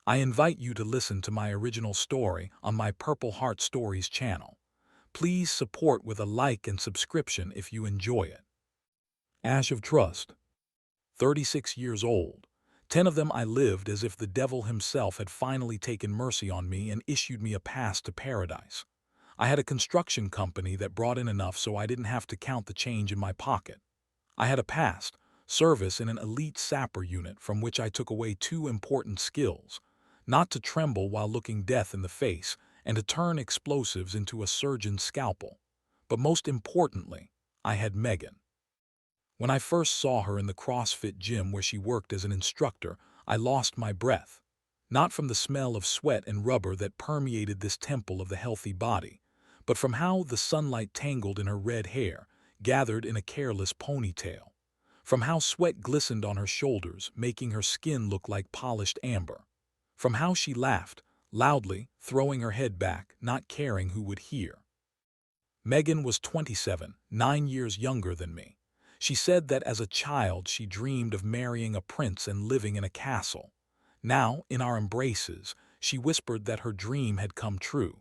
I invite you to listen to my original story on my Purple Heart Stories channel. Please support with a like and subscription if you enjoy it. Ash of Trust. 36 years old. 10 of them I lived as if the devil himself had finally taken mercy on me and issued me a pass to paradise. I had a construction company that brought in enough so I didn't have to count the change in my pocket. I had a past service in an elite sapper unit from which I took away two important skills: not to tremble while looking death in the face, and to turn explosives into a surgeon's scalpel. But most importantly, I had Megan. When I first saw her in the CrossFit gym where she worked as an instructor, I lost my breath. Not from the smell of sweat and rubber that permeated this temple of the healthy body, but from how the sunlight tangled in her red hair, gathered in a careless ponytail. From how sweat glistened on her shoulders, making her skin look like polished amber. From how she laughed, loudly, throwing her head back, not caring who would hear. Megan was 27, 9 years younger than me. She said that as a child she dreamed of marrying a prince and living in a castle. Now, in our embraces, she whispered that her dream had come true.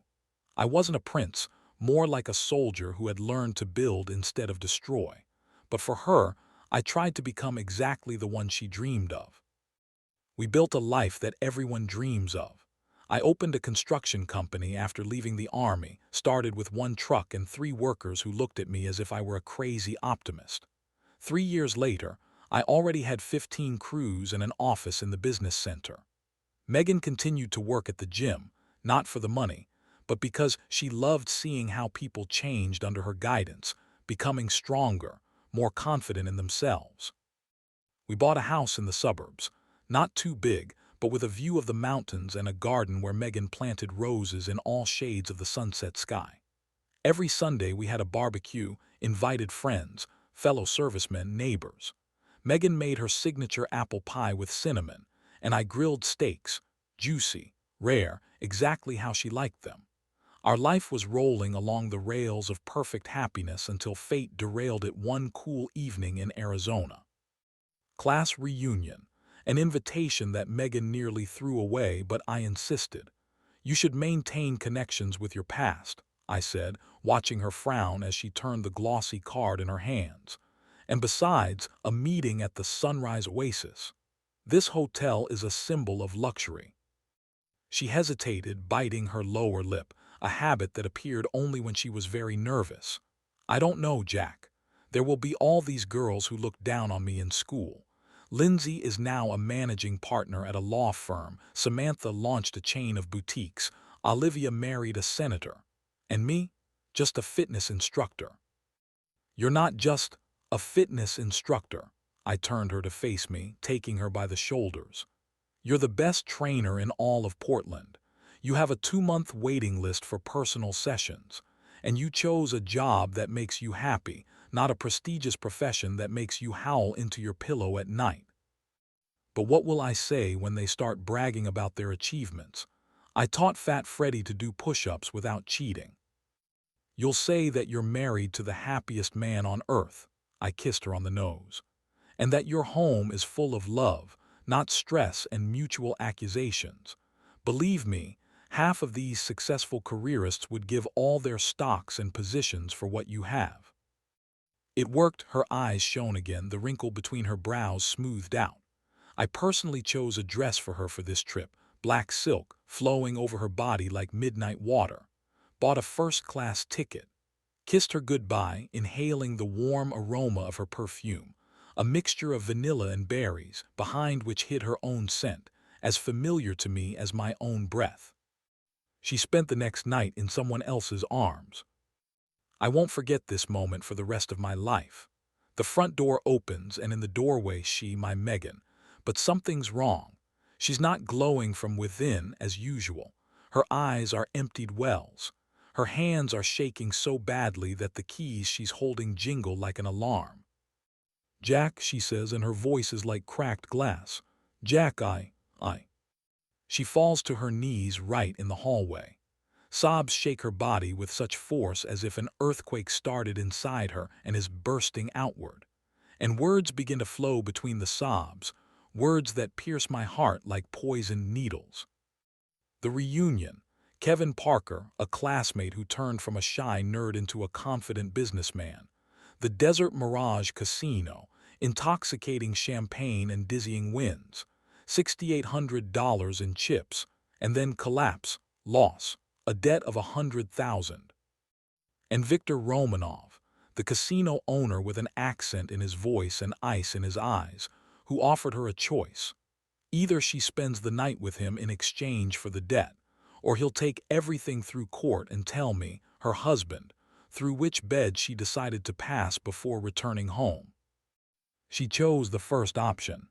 I wasn't a prince, more like a soldier who had learned to build instead of destroy. But for her, I tried to become exactly the one she dreamed of. We built a life that everyone dreams of. I opened a construction company after leaving the army, started with one truck and 3 workers who looked at me as if I were a crazy optimist. 3 years later, I already had 15 crews and an office in the business center. Megan continued to work at the gym, not for the money, but because she loved seeing how people changed under her guidance, becoming stronger, more confident in themselves. We bought a house in the suburbs, not too big, but with a view of the mountains and a garden where Megan planted roses in all shades of the sunset sky. Every Sunday we had a barbecue, invited friends, fellow servicemen, neighbors. Megan made her signature apple pie with cinnamon, and I grilled steaks, juicy, rare, exactly how she liked them. Our life was rolling along the rails of perfect happiness until fate derailed it one cool evening in Arizona. Class reunion, an invitation that Megan nearly threw away, but I insisted. You should maintain connections with your past, I said, watching her frown as she turned the glossy card in her hands. And besides, a meeting at the Sunrise Oasis. This hotel is a symbol of luxury. She hesitated, biting her lower lip, a habit that appeared only when she was very nervous. I don't know, Jack. There will be all these girls who looked down on me in school. Lindsay is now a managing partner at a law firm. Samantha launched a chain of boutiques. Olivia married a senator. And me? Just a fitness instructor. You're not just a fitness instructor. I turned her to face me, taking her by the shoulders. You're the best trainer in all of Portland. You have a 2-month waiting list for personal sessions. And you chose a job that makes you happy, not a prestigious profession that makes you howl into your pillow at night. But what will I say when they start bragging about their achievements? I taught Fat Freddy to do push-ups without cheating. You'll say that you're married to the happiest man on earth. I kissed her on the nose. And that your home is full of love, not stress and mutual accusations. Believe me, half of these successful careerists would give all their stocks and positions for what you have. It worked. Her eyes shone again, the wrinkle between her brows smoothed out. I personally chose a dress for her for this trip, black silk, flowing over her body like midnight water. Bought a first-class ticket. Kissed her goodbye, inhaling the warm aroma of her perfume, a mixture of vanilla and berries, behind which hid her own scent, as familiar to me as my own breath. She spent the next night in someone else's arms. I won't forget this moment for the rest of my life. The front door opens, and in the doorway my Megan. But something's wrong. She's not glowing from within as usual. Her eyes are emptied wells. Her hands are shaking so badly that the keys she's holding jingle like an alarm. Jack, she says, and her voice is like cracked glass. Jack, I. She falls to her knees right in the hallway. Sobs shake her body with such force as if an earthquake started inside her and is bursting outward. And words begin to flow between the sobs, words that pierce my heart like poisoned needles. The reunion. Kevin Parker, a classmate who turned from a shy nerd into a confident businessman. The Desert Mirage Casino, intoxicating champagne and dizzying wins. $6,800 in chips, and then collapse, loss, a debt of $100,000. And Viktor Romanov, the casino owner with an accent in his voice and ice in his eyes, who offered her a choice. Either she spends the night with him in exchange for the debt, or he'll take everything through court and tell me, her husband, through which bed she decided to pass before returning home. She chose the first option.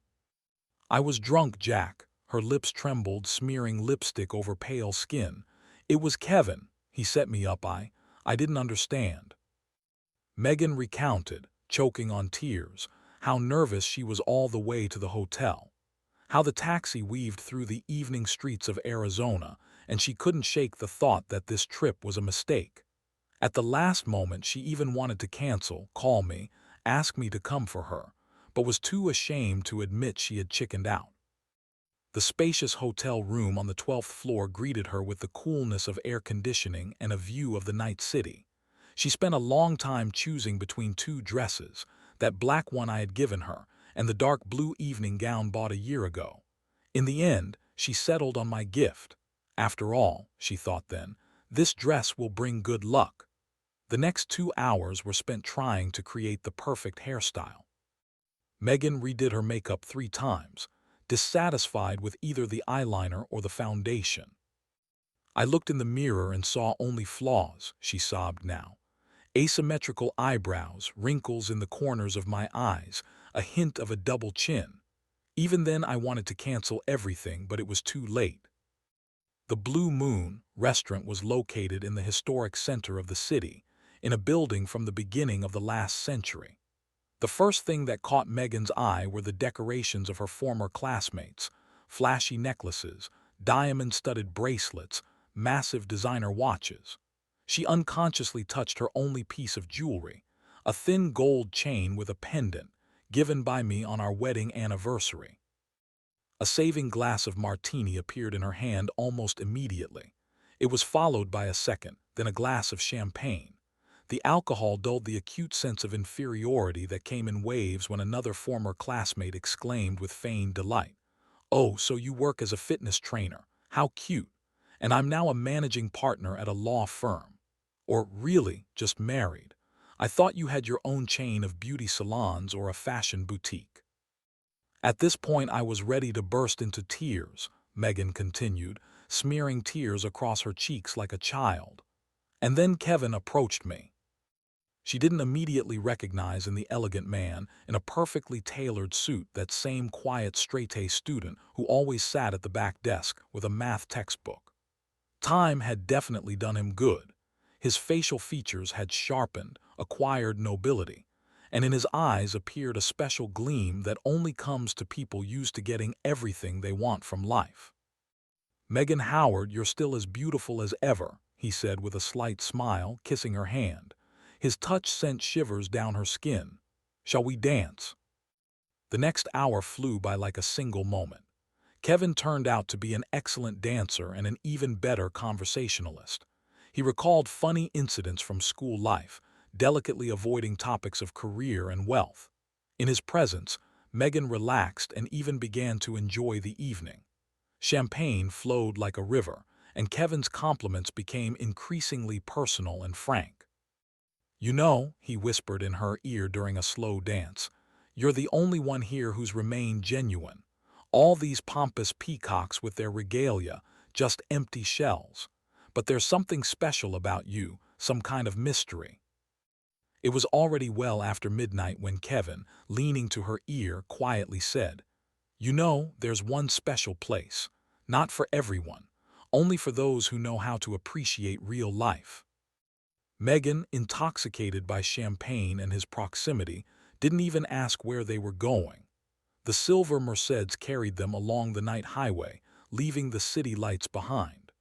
I was drunk, Jack. Her lips trembled, smearing lipstick over pale skin. It was Kevin. He set me up. I didn't understand. Megan recounted, choking on tears, how nervous she was all the way to the hotel. How the taxi weaved through the evening streets of Arizona, and she couldn't shake the thought that this trip was a mistake. At the last moment she even wanted to cancel, call me, ask me to come for her, but was too ashamed to admit she had chickened out. The spacious hotel room on the 12th floor greeted her with the coolness of air conditioning and a view of the night city. She spent a long time choosing between two dresses, that black one I had given her, and the dark blue evening gown bought a year ago. In the end, she settled on my gift. After all, she thought then, this dress will bring good luck. The next 2 hours were spent trying to create the perfect hairstyle. Megan redid her makeup 3 times, dissatisfied with either the eyeliner or the foundation. I looked in the mirror and saw only flaws, she sobbed now. Asymmetrical eyebrows, wrinkles in the corners of my eyes, a hint of a double chin. Even then I wanted to cancel everything, but it was too late. The Blue Moon restaurant was located in the historic center of the city, in a building from the beginning of the last century. The first thing that caught Megan's eye were the decorations of her former classmates, flashy necklaces, diamond-studded bracelets, massive designer watches. She unconsciously touched her only piece of jewelry, a thin gold chain with a pendant, given by me on our wedding anniversary. A saving glass of martini appeared in her hand almost immediately. It was followed by a second, then a glass of champagne. The alcohol dulled the acute sense of inferiority that came in waves when another former classmate exclaimed with feigned delight, "Oh, so you work as a fitness trainer. How cute. And I'm now a managing partner at a law firm. Or really, just married. I thought you had your own chain of beauty salons or a fashion boutique." At this point I was ready to burst into tears, Megan continued, smearing tears across her cheeks like a child. And then Kevin approached me. She didn't immediately recognize in the elegant man in a perfectly tailored suit that same quiet straight-A student who always sat at the back desk with a math textbook. Time had definitely done him good. His facial features had sharpened, acquired nobility, and in his eyes appeared a special gleam that only comes to people used to getting everything they want from life. "Megan Howard, you're still as beautiful as ever," he said with a slight smile, kissing her hand. His touch sent shivers down her skin. "Shall we dance?" The next hour flew by like a single moment. Kevin turned out to be an excellent dancer and an even better conversationalist. He recalled funny incidents from school life, delicately avoiding topics of career and wealth. In his presence, Megan relaxed and even began to enjoy the evening. Champagne flowed like a river, and Kevin's compliments became increasingly personal and frank. "You know," he whispered in her ear during a slow dance, "you're the only one here who's remained genuine. All these pompous peacocks with their regalia, just empty shells. But there's something special about you, some kind of mystery." It was already well after midnight when Kevin, leaning to her ear, quietly said, "You know, there's one special place. Not for everyone. Only for those who know how to appreciate real life." Megan, intoxicated by champagne and his proximity, didn't even ask where they were going. The silver Mercedes carried them along the night highway, leaving the city lights behind.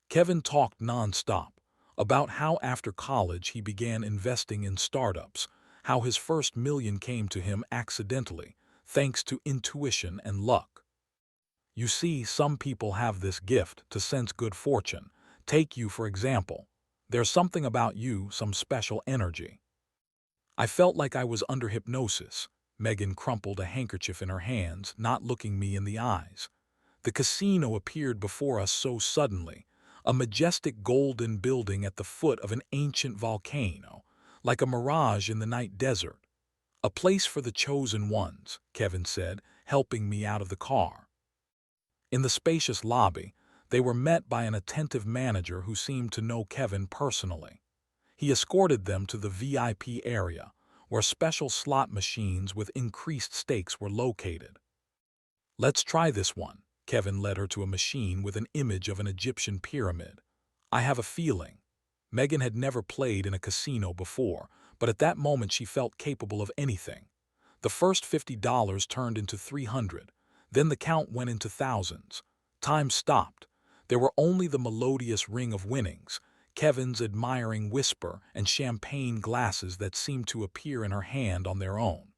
Kevin talked non-stop about how after college he began investing in startups, how his first million came to him accidentally, thanks to intuition and luck. You see, some people have this gift to sense good fortune. Take you, for example. There's something about you, some special energy. I felt like I was under hypnosis. Megan crumpled a handkerchief in her hands, not looking me in the eyes. The casino appeared before us so suddenly, a majestic golden building at the foot of an ancient volcano, like a mirage in the night desert. A place for the chosen ones, Kevin said, helping me out of the car. In the spacious lobby, they were met by an attentive manager who seemed to know Kevin personally. He escorted them to the VIP area, where special slot machines with increased stakes were located. Let's try this one. Kevin led her to a machine with an image of an Egyptian pyramid. I have a feeling. Megan had never played in a casino before, but at that moment she felt capable of anything. The first $50 turned into 300, then the count went into thousands. Time stopped. There were only the melodious ring of winnings, Kevin's admiring whisper, and champagne glasses that seemed to appear in her hand on their own.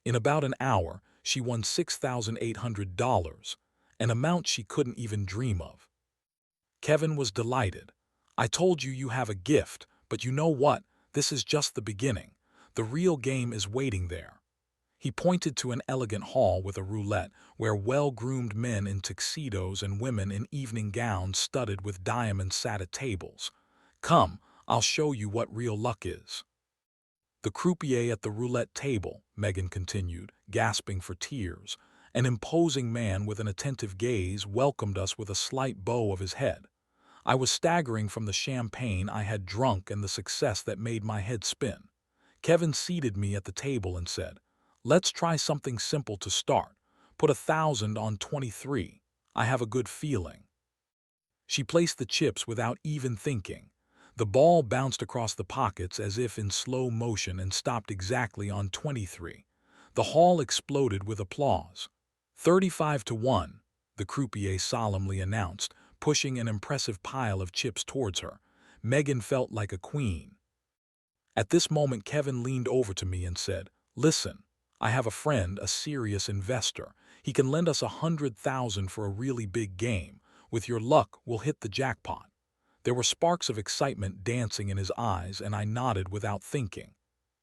In about an hour, she won $6,800, an amount she couldn't even dream of. Kevin was delighted. I told you you have a gift, but you know what? This is just the beginning. The real game is waiting there. He pointed to an elegant hall with a roulette where well-groomed men in tuxedos and women in evening gowns studded with diamonds sat at tables. Come, I'll show you what real luck is. The croupier at the roulette table, Megan continued, gasping for tears, an imposing man with an attentive gaze, welcomed us with a slight bow of his head. I was staggering from the champagne I had drunk and the success that made my head spin. Kevin seated me at the table and said, "Let's try something simple to start. Put 1,000 on 23. I have a good feeling." She placed the chips without even thinking. The ball bounced across the pockets as if in slow motion and stopped exactly on 23. The hall exploded with applause. 35-1, the croupier solemnly announced, pushing an impressive pile of chips towards her. Megan felt like a queen. At this moment, Kevin leaned over to me and said, "Listen, I have a friend, a serious investor. He can lend us 100,000 for a really big game. With your luck, we'll hit the jackpot." There were sparks of excitement dancing in his eyes, and I nodded without thinking.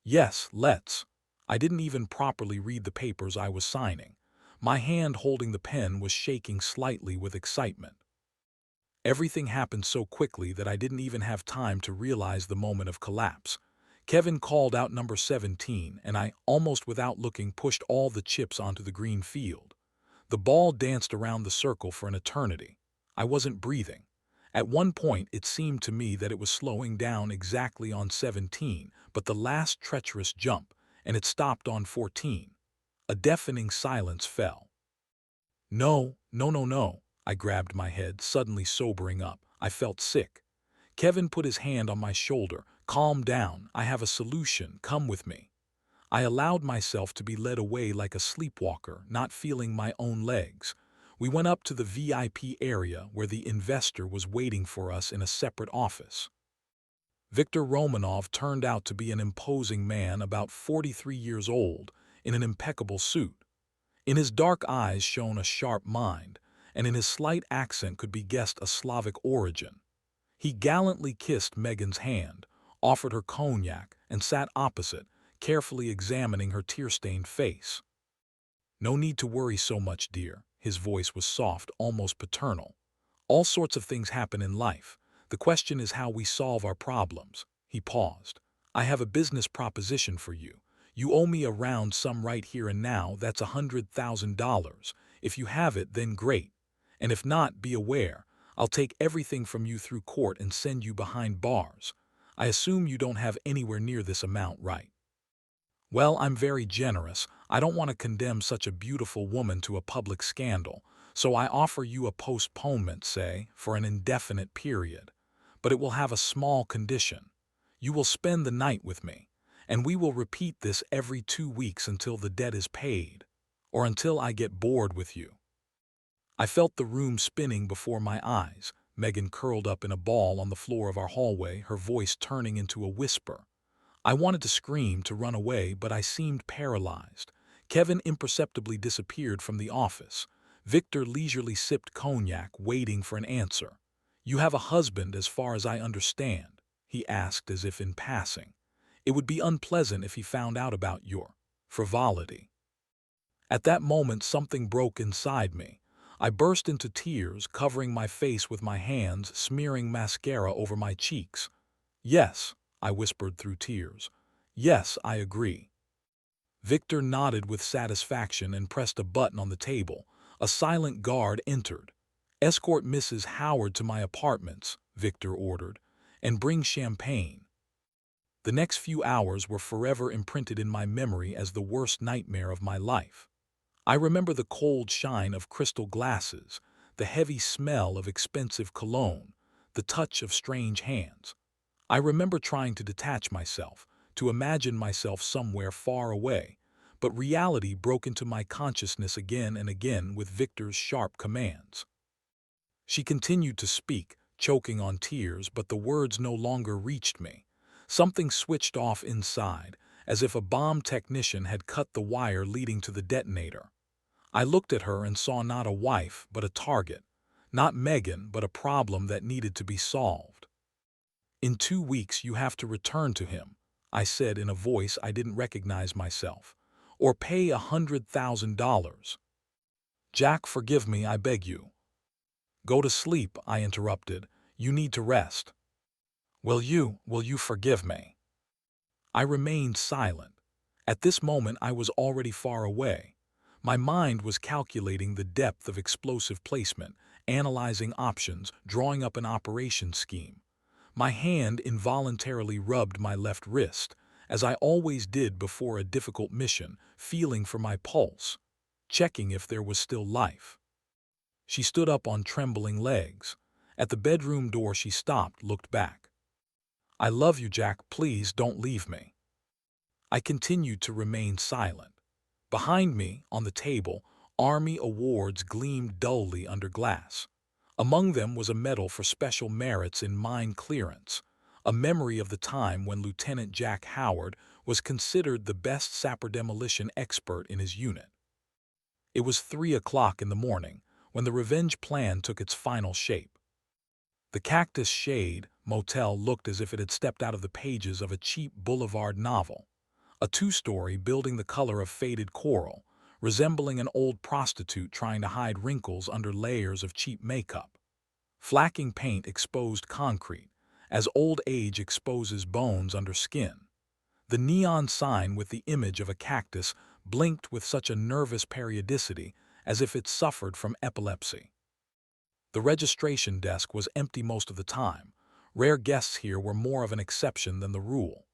Yes, let's. I didn't even properly read the papers I was signing. My hand holding the pen was shaking slightly with excitement. Everything happened so quickly that I didn't even have time to realize the moment of collapse. Kevin called out number 17, and I, almost without looking, pushed all the chips onto the green field. The ball danced around the circle for an eternity. I wasn't breathing. At one point, it seemed to me that it was slowing down exactly on 17, but the last treacherous jump, and it stopped on 14. A deafening silence fell. No, no, no, no. I grabbed my head, suddenly sobering up. I felt sick. Kevin put his hand on my shoulder. "Calm down. I have a solution. Come with me." I allowed myself to be led away like a sleepwalker, not feeling my own legs. We went up to the VIP area where the investor was waiting for us in a separate office. Viktor Romanov turned out to be an imposing man about 43 years old, in an impeccable suit. In his dark eyes shone a sharp mind, and in his slight accent could be guessed a Slavic origin. He gallantly kissed Megan's hand, offered her cognac, and sat opposite, carefully examining her tear-stained face. "No need to worry so much, dear." His voice was soft, almost paternal. "All sorts of things happen in life. The question is how we solve our problems." He paused. "I have a business proposition for you. You owe me a round sum right here and now. That's $100,000. If you have it, then great. And if not, be aware, I'll take everything from you through court and send you behind bars. I assume you don't have anywhere near this amount, right?" "Well, I'm very generous. I don't want to condemn such a beautiful woman to a public scandal, so I offer you a postponement, say, for an indefinite period. But it will have a small condition. You will spend the night with me, and we will repeat this every 2 weeks until the debt is paid, or until I get bored with you." I felt the room spinning before my eyes. Megan curled up in a ball on the floor of our hallway, her voice turning into a whisper. I wanted to scream, to run away, but I seemed paralyzed. Kevin imperceptibly disappeared from the office. Victor leisurely sipped cognac, waiting for an answer. "You have a husband, as far as I understand?" he asked as if in passing. "It would be unpleasant if he found out about your frivolity." At that moment, something broke inside me. I burst into tears, covering my face with my hands, smearing mascara over my cheeks. "Yes," I whispered through tears. "Yes, I agree." Victor nodded with satisfaction and pressed a button on the table. A silent guard entered. "Escort Mrs. Howard to my apartments," Victor ordered, "and bring champagne." The next few hours were forever imprinted in my memory as the worst nightmare of my life. I remember the cold shine of crystal glasses, the heavy smell of expensive cologne, the touch of strange hands. I remember trying to detach myself, to imagine myself somewhere far away, but reality broke into my consciousness again and again with Victor's sharp commands. She continued to speak, choking on tears, but the words no longer reached me. Something switched off inside, as if a bomb technician had cut the wire leading to the detonator. I looked at her and saw not a wife, but a target. Not Megan, but a problem that needed to be solved. "In 2 weeks you have to return to him," I said in a voice I didn't recognize myself, "or pay $100,000. Jack, forgive me, I beg you." "Go to sleep," I interrupted. "You need to rest." Will you forgive me?" I remained silent. At this moment I was already far away. My mind was calculating the depth of explosive placement, analyzing options, drawing up an operation scheme. My hand involuntarily rubbed my left wrist, as I always did before a difficult mission, feeling for my pulse, checking if there was still life. She stood up on trembling legs. At the bedroom door she stopped, looked back. "I love you, Jack, please don't leave me." I continued to remain silent. Behind me, on the table, Army awards gleamed dully under glass. Among them was a medal for special merits in mine clearance, a memory of the time when Lieutenant Jack Howard was considered the best sapper demolition expert in his unit. It was 3 o'clock in the morning when the revenge plan took its final shape. The Cactus Shade Motel looked as if it had stepped out of the pages of a cheap boulevard novel. A two-story building the color of faded coral, resembling an old prostitute trying to hide wrinkles under layers of cheap makeup. Flacking paint exposed concrete, as old age exposes bones under skin. The neon sign with the image of a cactus blinked with such a nervous periodicity as if it suffered from epilepsy. The registration desk was empty most of the time. Rare guests here were more of an exception than the rule.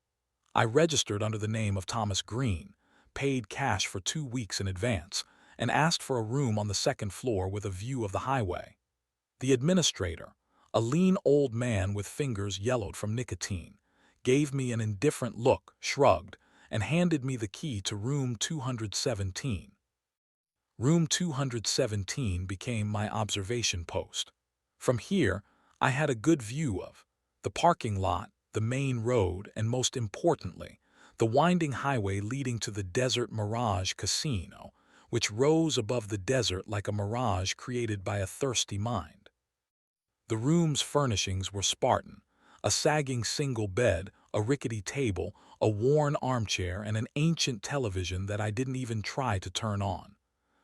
I registered under the name of Thomas Green, paid cash for 2 weeks in advance, and asked for a room on the second floor with a view of the highway. The administrator, a lean old man with fingers yellowed from nicotine, gave me an indifferent look, shrugged, and handed me the key to room 217. Room 217 became my observation post. From here, I had a good view of the parking lot, the main road, and most importantly, the winding highway leading to the Desert Mirage Casino, which rose above the desert like a mirage created by a thirsty mind. The room's furnishings were Spartan: a sagging single bed, a rickety table, a worn armchair, and an ancient television that I didn't even try to turn on.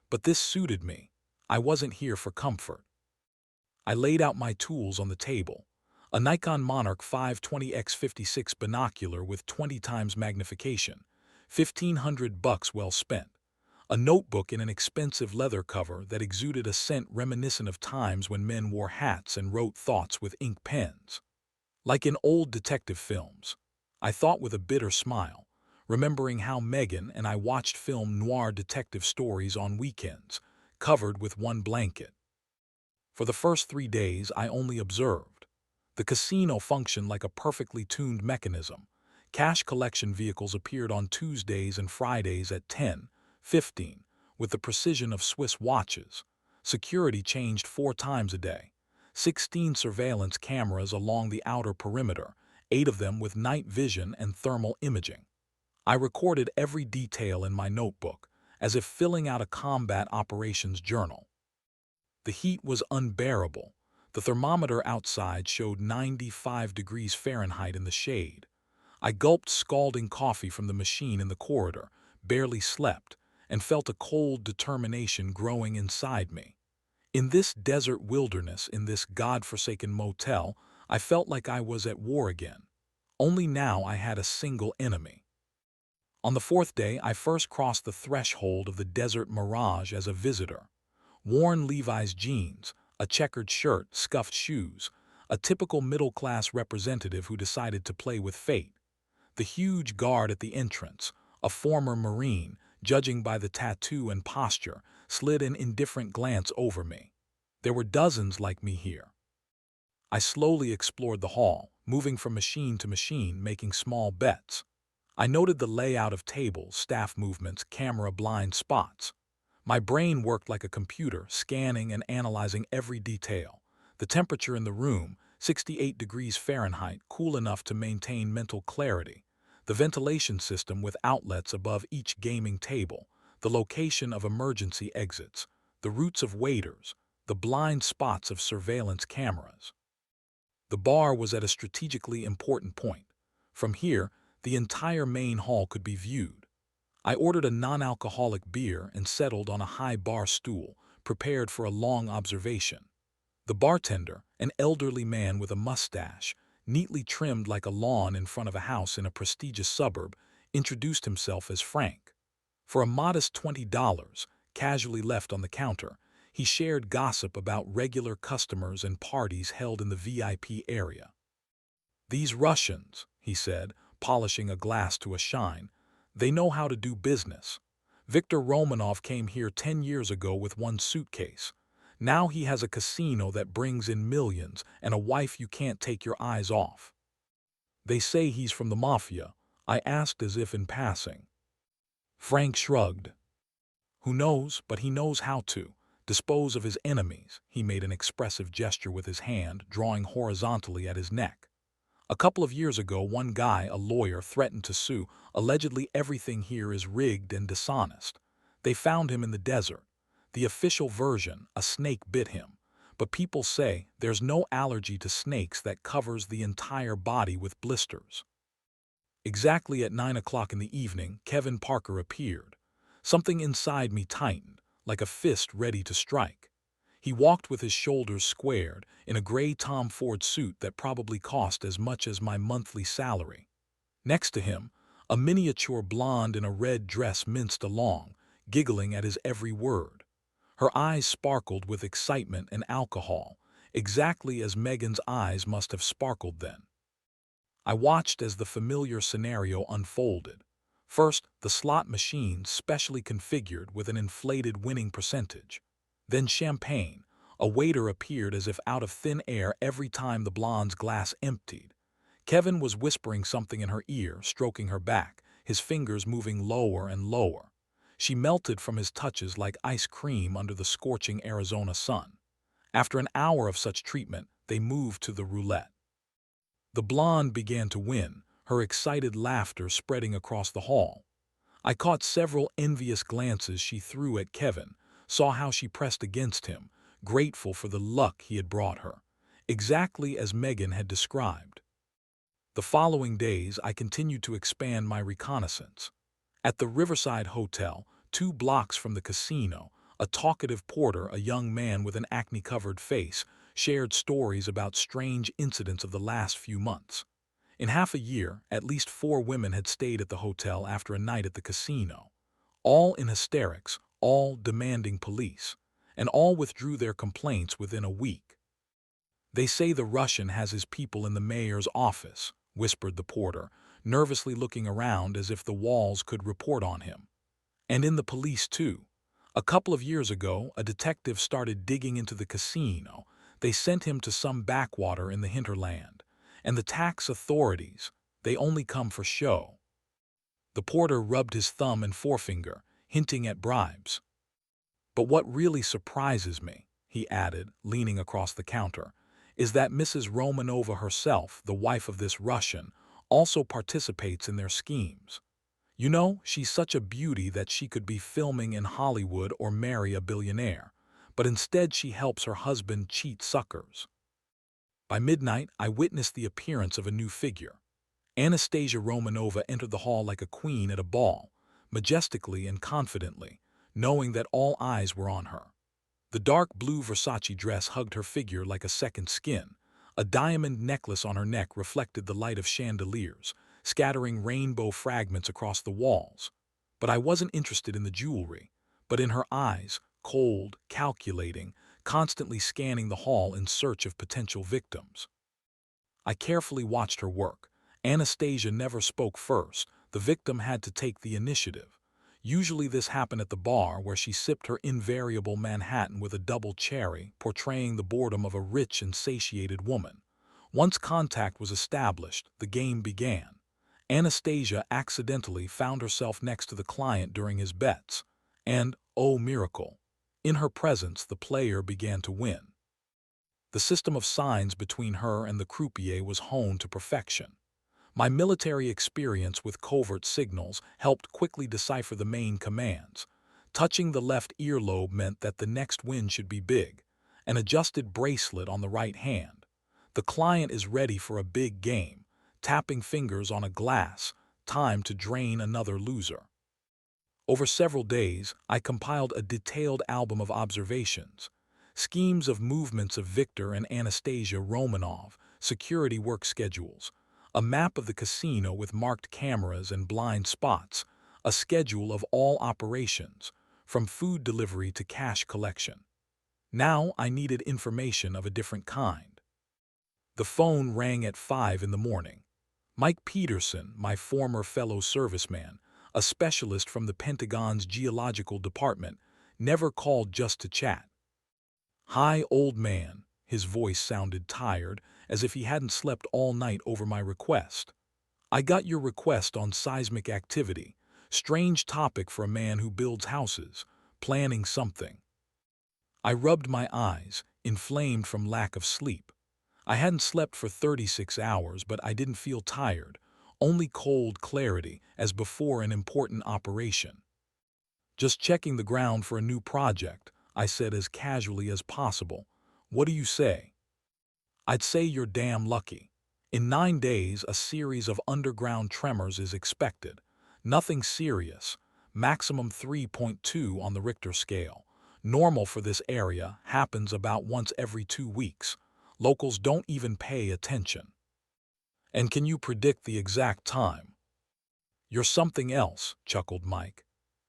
But this suited me. I wasn't here for comfort. I laid out my tools on the table. A Nikon Monarch 520x56 binocular with 20 times magnification, $1,500 well spent. A notebook in an expensive leather cover that exuded a scent reminiscent of times when men wore hats and wrote thoughts with ink pens. Like in old detective films. I thought with a bitter smile, remembering how Megan and I watched film noir detective stories on weekends, covered with one blanket. For the first 3 days, I only observed. The casino functioned like a perfectly tuned mechanism. Cash collection vehicles appeared on Tuesdays and Fridays at 10:15, with the precision of Swiss watches. Security changed 4 times a day. 16 surveillance cameras along the outer perimeter, 8 of them with night vision and thermal imaging. I recorded every detail in my notebook, as if filling out a combat operations journal. The heat was unbearable. The thermometer outside showed 95 degrees Fahrenheit in the shade. I gulped scalding coffee from the machine in the corridor, barely slept, and felt a cold determination growing inside me. In this desert wilderness, in this God-forsaken motel, I felt like I was at war again. Only now I had a single enemy. On the fourth day, I first crossed the threshold of the desert mirage as a visitor. Worn Levi's jeans, a checkered shirt, scuffed shoes, a typical middle-class representative who decided to play with fate. The huge guard at the entrance, a former Marine, judging by the tattoo and posture, slid an indifferent glance over me. There were dozens like me here. I slowly explored the hall, moving from machine to machine, making small bets. I noted the layout of tables, staff movements, camera blind spots. My brain worked like a computer, scanning and analyzing every detail. The temperature in the room, 68 degrees Fahrenheit, cool enough to maintain mental clarity. The ventilation system with outlets above each gaming table. The location of emergency exits. The routes of waiters. The blind spots of surveillance cameras. The bar was at a strategically important point. From here, the entire main hall could be viewed. I ordered a non-alcoholic beer and settled on a high bar stool, prepared for a long observation. The bartender, an elderly man with a mustache, neatly trimmed like a lawn in front of a house in a prestigious suburb, introduced himself as Frank. For a modest $20, casually left on the counter, he shared gossip about regular customers and parties held in the VIP area. "These Russians," he said, polishing a glass to a shine, "they know how to do business. Viktor Romanov came here 10 years ago with one suitcase. Now he has a casino that brings in millions and a wife you can't take your eyes off. They say he's from the mafia," I asked as if in passing. Frank shrugged. "Who knows, but he knows how to dispose of his enemies." He made an expressive gesture with his hand, drawing horizontally at his neck. "A couple of years ago, one guy, a lawyer, threatened to sue. Allegedly everything here is rigged and dishonest. They found him in the desert. The official version, a snake bit him. But people say there's no allergy to snakes that covers the entire body with blisters." Exactly at 9 o'clock in the evening, Kevin Parker appeared. Something inside me tightened, like a fist ready to strike. He walked with his shoulders squared, in a gray Tom Ford suit that probably cost as much as my monthly salary. Next to him, a miniature blonde in a red dress minced along, giggling at his every word. Her eyes sparkled with excitement and alcohol, exactly as Megan's eyes must have sparkled then. I watched as the familiar scenario unfolded. First, the slot machines specially configured with an inflated winning percentage. Then champagne. A waiter appeared as if out of thin air every time the blonde's glass emptied. Kevin was whispering something in her ear, stroking her back, his fingers moving lower and lower. She melted from his touches like ice cream under the scorching Arizona sun. After an hour of such treatment, they moved to the roulette. The blonde began to win, her excited laughter spreading across the hall. I caught several envious glances she threw at Kevin, saw how she pressed against him, grateful for the luck he had brought her, exactly as Megan had described. The following days, I continued to expand my reconnaissance. At the Riverside Hotel, 2 blocks from the casino, a talkative porter, a young man with an acne-covered face, shared stories about strange incidents of the last few months. In half a year, at least 4 women had stayed at the hotel after a night at the casino. All in hysterics, all demanding police, and all withdrew their complaints within a week. "They say the Russian has his people in the mayor's office," whispered the porter, nervously looking around as if the walls could report on him. "And in the police, too. A couple of years ago, a detective started digging into the casino. They sent him to some backwater in the hinterland. And the tax authorities, they only come for show." The porter rubbed his thumb and forefinger, hinting at bribes. "But what really surprises me," he added, leaning across the counter, "is that Mrs. Romanova herself, the wife of this Russian, also participates in their schemes. You know, she's such a beauty that she could be filming in Hollywood or marry a billionaire. but instead she helps her husband cheat suckers. By midnight, I witnessed the appearance of a new figure. Anastasia Romanova entered the hall like a queen at a ball, majestically and confidently, knowing that all eyes were on her. The dark blue Versace dress hugged her figure like a second skin. A diamond necklace on her neck reflected the light of chandeliers, scattering rainbow fragments across the walls. But I wasn't interested in the jewelry, but in her eyes, cold, calculating, constantly scanning the hall in search of potential victims. I carefully watched her work. Anastasia never spoke first. The victim had to take the initiative. Usually this happened at the bar where she sipped her invariable Manhattan with a double cherry, portraying the boredom of a rich and satiated woman. Once contact was established, the game began. Anastasia accidentally found herself next to the client during his bets. And, oh miracle, in her presence the player began to win. The system of signs between her and the croupier was honed to perfection. My military experience with covert signals helped quickly decipher the main commands. Touching the left earlobe meant that the next win should be big. An adjusted bracelet on the right hand. The client is ready for a big game. Tapping fingers on a glass, time to drain another loser. Over several days, I compiled a detailed album of observations. Schemes of movements of Victor and Anastasia Romanov, security work schedules, a map of the casino with marked cameras and blind spots, a schedule of all operations, from food delivery to cash collection. Now I needed information of a different kind. The phone rang at 5 in the morning. Mike Peterson, my former fellow serviceman, a specialist from the Pentagon's geological department, never called just to chat. "Hi, old man," his voice sounded tired, as if he hadn't slept all night over my request. "I got your request on seismic activity. Strange topic for a man who builds houses. Planning something." I rubbed my eyes, inflamed from lack of sleep. I hadn't slept for 36 hours, but I didn't feel tired, only cold clarity, as before an important operation. "Just checking the ground for a new project," I said as casually as possible. "What do you say?" "I'd say you're damn lucky. In 9 days, a series of underground tremors is expected. Nothing serious. Maximum 3.2 on the Richter scale. Normal for this area, happens about once every 2 weeks. Locals don't even pay attention." "And can you predict the exact time?" "You're something else," chuckled Mike.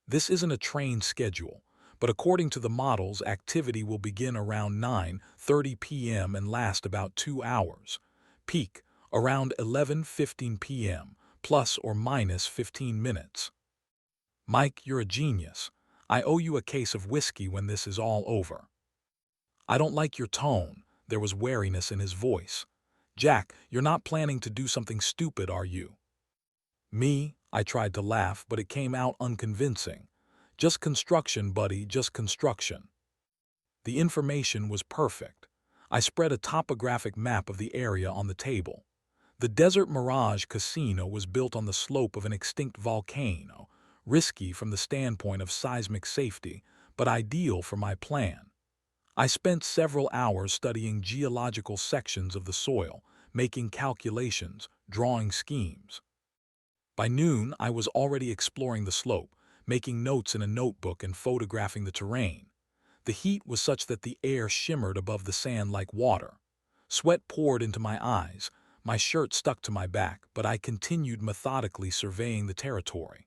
"This isn't a trained schedule, but according to the models, activity will begin around 9:30 p.m. and last about 2 hours. Peak, around 11:15 p.m., plus or minus 15 minutes. Mike, you're a genius. I owe you a case of whiskey when this is all over." "I don't like your tone." There was wariness in his voice. "Jack, you're not planning to do something stupid, are you?" "Me?" I tried to laugh, but it came out unconvincing. "Just construction, buddy, just construction." The information was perfect. I spread a topographic map of the area on the table. The Desert Mirage Casino was built on the slope of an extinct volcano, risky from the standpoint of seismic safety, but ideal for my plan. I spent several hours studying geological sections of the soil, making calculations, drawing schemes. By noon, I was already exploring the slope, making notes in a notebook and photographing the terrain. The heat was such that the air shimmered above the sand like water. Sweat poured into my eyes, my shirt stuck to my back, but I continued methodically surveying the territory.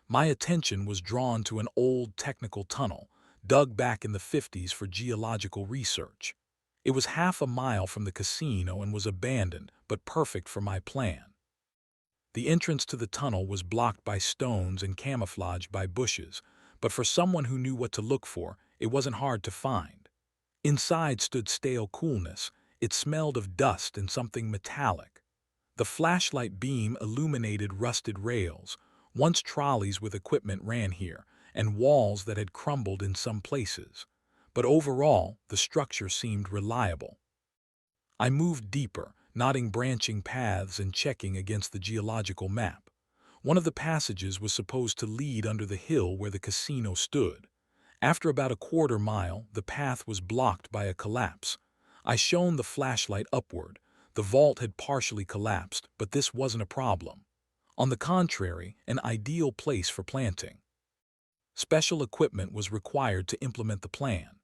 My attention was drawn to an old technical tunnel, dug back in the 50s for geological research. It was half a mile from the casino and was abandoned, but perfect for my plan. The entrance to the tunnel was blocked by stones and camouflaged by bushes, but for someone who knew what to look for, it wasn't hard to find. Inside stood stale coolness. It smelled of dust and something metallic. The flashlight beam illuminated rusted rails. Once trolleys with equipment ran here, and walls that had crumbled in some places. But overall, the structure seemed reliable. I moved deeper, noting branching paths and checking against the geological map. One of the passages was supposed to lead under the hill where the casino stood. After about a quarter mile, the path was blocked by a collapse. I shone the flashlight upward. The vault had partially collapsed, but this wasn't a problem. On the contrary, an ideal place for planting. Special equipment was required to implement the plan.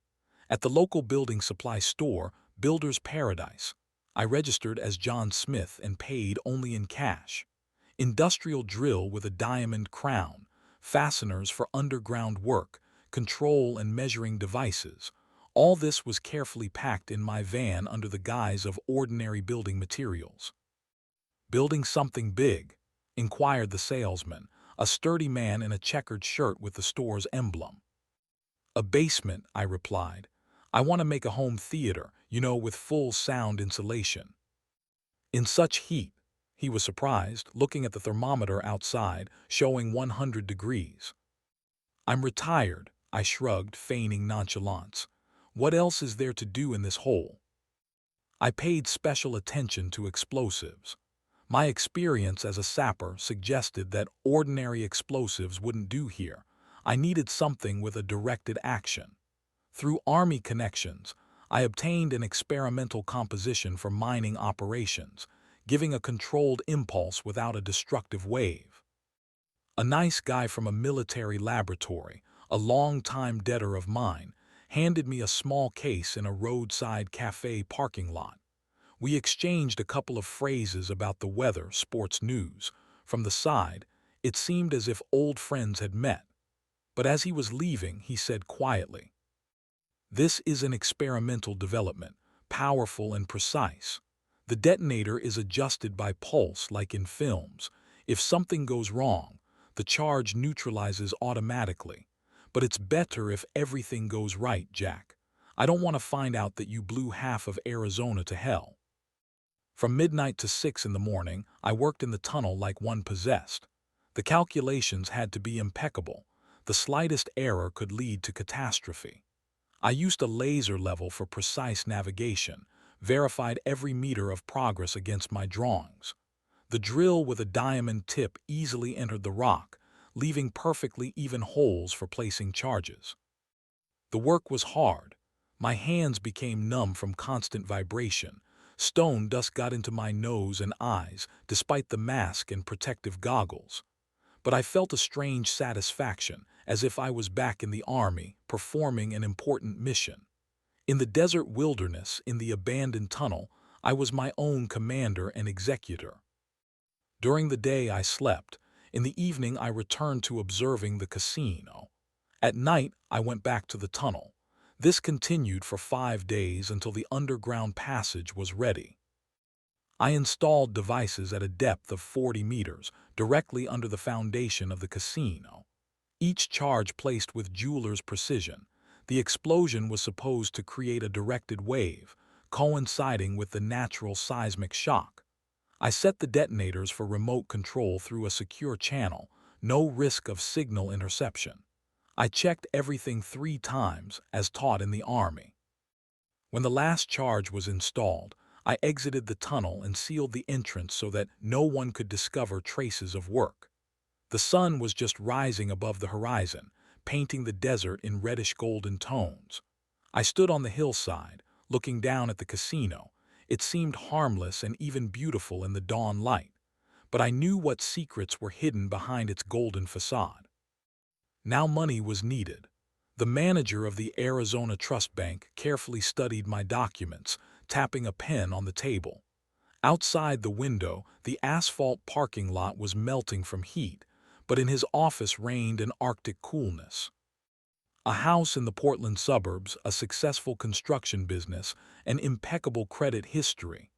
At the local building supply store, Builder's Paradise, I registered as John Smith and paid only in cash. Industrial drill with a diamond crown, fasteners for underground work, control and measuring devices. All this was carefully packed in my van under the guise of ordinary building materials. "Building something big?" inquired the salesman, a sturdy man in a checkered shirt with the store's emblem. "A basement," I replied. "I want to make a home theater, with full sound insulation." "In such heat?" He was surprised, looking at the thermometer outside, showing 100 degrees. "I'm retired," I shrugged, feigning nonchalance. "What else is there to do in this hole?" I paid special attention to explosives. My experience as a sapper suggested that ordinary explosives wouldn't do here. I needed something with a directed action. Through Army connections, I obtained an experimental composition for mining operations, giving a controlled impulse without a destructive wave. A nice guy from a military laboratory, a long-time debtor of mine, handed me a small case in a roadside cafe parking lot. We exchanged a couple of phrases about the weather, sports news. From the side, it seemed as if old friends had met. But as he was leaving, he said quietly, "This is an experimental development, powerful and precise. The detonator is adjusted by pulse like in films. If something goes wrong, the charge neutralizes automatically. But it's better if everything goes right, Jack. I don't want to find out that you blew half of Arizona to hell." From midnight to 6 in the morning, I worked in the tunnel like one possessed. The calculations had to be impeccable. The slightest error could lead to catastrophe. I used a laser level for precise navigation, verified every meter of progress against my drawings. The drill with a diamond tip easily entered the rock, leaving perfectly even holes for placing charges. The work was hard. My hands became numb from constant vibration. Stone dust got into my nose and eyes, despite the mask and protective goggles. But I felt a strange satisfaction, as if I was back in the army, performing an important mission. In the desert wilderness, in the abandoned tunnel, I was my own commander and executor. During the day I slept. In the evening I returned to observing the casino. At night I went back to the tunnel. This continued for 5 days until the underground passage was ready. I installed devices at a depth of 40 meters, directly under the foundation of the casino. Each charge placed with jeweler's precision. The explosion was supposed to create a directed wave, coinciding with the natural seismic shock. I set the detonators for remote control through a secure channel, no risk of signal interception. I checked everything 3 times, as taught in the Army. When the last charge was installed, I exited the tunnel and sealed the entrance so that no one could discover traces of work. The sun was just rising above the horizon, painting the desert in reddish-golden tones. I stood on the hillside, looking down at the casino. It seemed harmless and even beautiful in the dawn light, but I knew what secrets were hidden behind its golden facade. Now money was needed. The manager of the Arizona Trust Bank carefully studied my documents, tapping a pen on the table. Outside the window, the asphalt parking lot was melting from heat, but in his office reigned an Arctic coolness. A house in the Portland suburbs, a successful construction business, an impeccable credit history.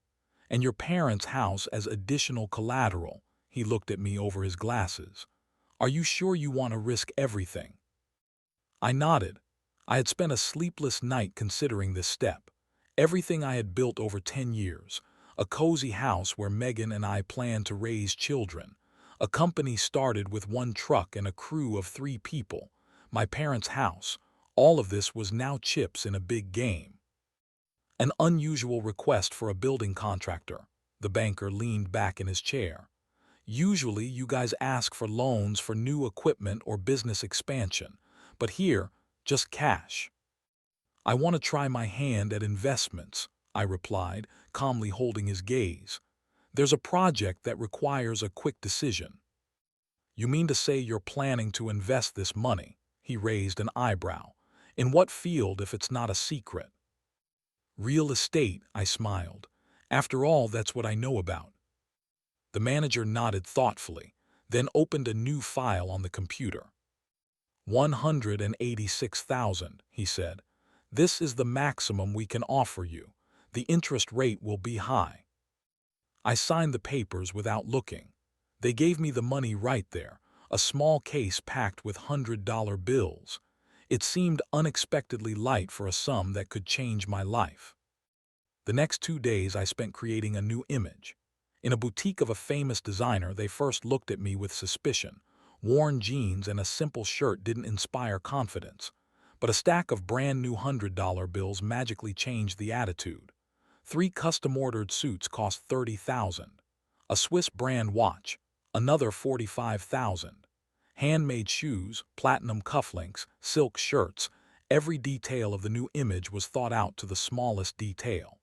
And your parents' house as additional collateral. He looked at me over his glasses. "Are you sure you want to risk everything?" I nodded. I had spent a sleepless night considering this step. Everything I had built over 10 years. A cozy house where Megan and I planned to raise children. A company started with 1 truck and a crew of 3 people. My parents' house. All of this was now chips in a big game. An unusual request for a building contractor. The banker leaned back in his chair. "Usually you guys ask for loans for new equipment or business expansion, but here, just cash. I want to try my hand at investments, I replied, calmly holding his gaze. There's a project that requires a quick decision. You mean to say you're planning to invest this money? He raised an eyebrow. In what field if it's not a secret? Real estate, I smiled. After all, that's what I know about. The manager nodded thoughtfully, then opened a new file on the computer. 186,000, he said. This is the maximum we can offer you. The interest rate will be high. I signed the papers without looking. They gave me the money right there, a small case packed with $100 bills. It seemed unexpectedly light for a sum that could change my life. The next 2 days I spent creating a new image. In a boutique of a famous designer, they first looked at me with suspicion. Worn jeans and a simple shirt didn't inspire confidence. But a stack of brand new $100 bills magically changed the attitude. 3 custom-ordered suits cost $30,000. A Swiss brand watch, another $45,000. Handmade shoes, platinum cufflinks, silk shirts. Every detail of the new image was thought out to the smallest detail.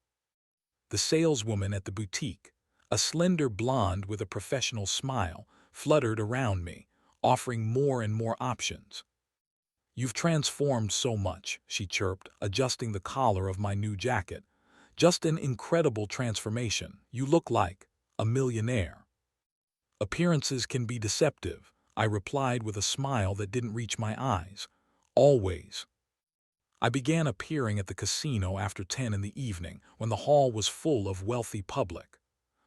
The saleswoman at the boutique, a slender blonde with a professional smile, fluttered around me, offering more and more options. You've transformed so much, she chirped, adjusting the collar of my new jacket. Just an incredible transformation. You look like a millionaire. Appearances can be deceptive, I replied with a smile that didn't reach my eyes. Always. I began appearing at the casino after 10 in the evening, when the hall was full of wealthy public.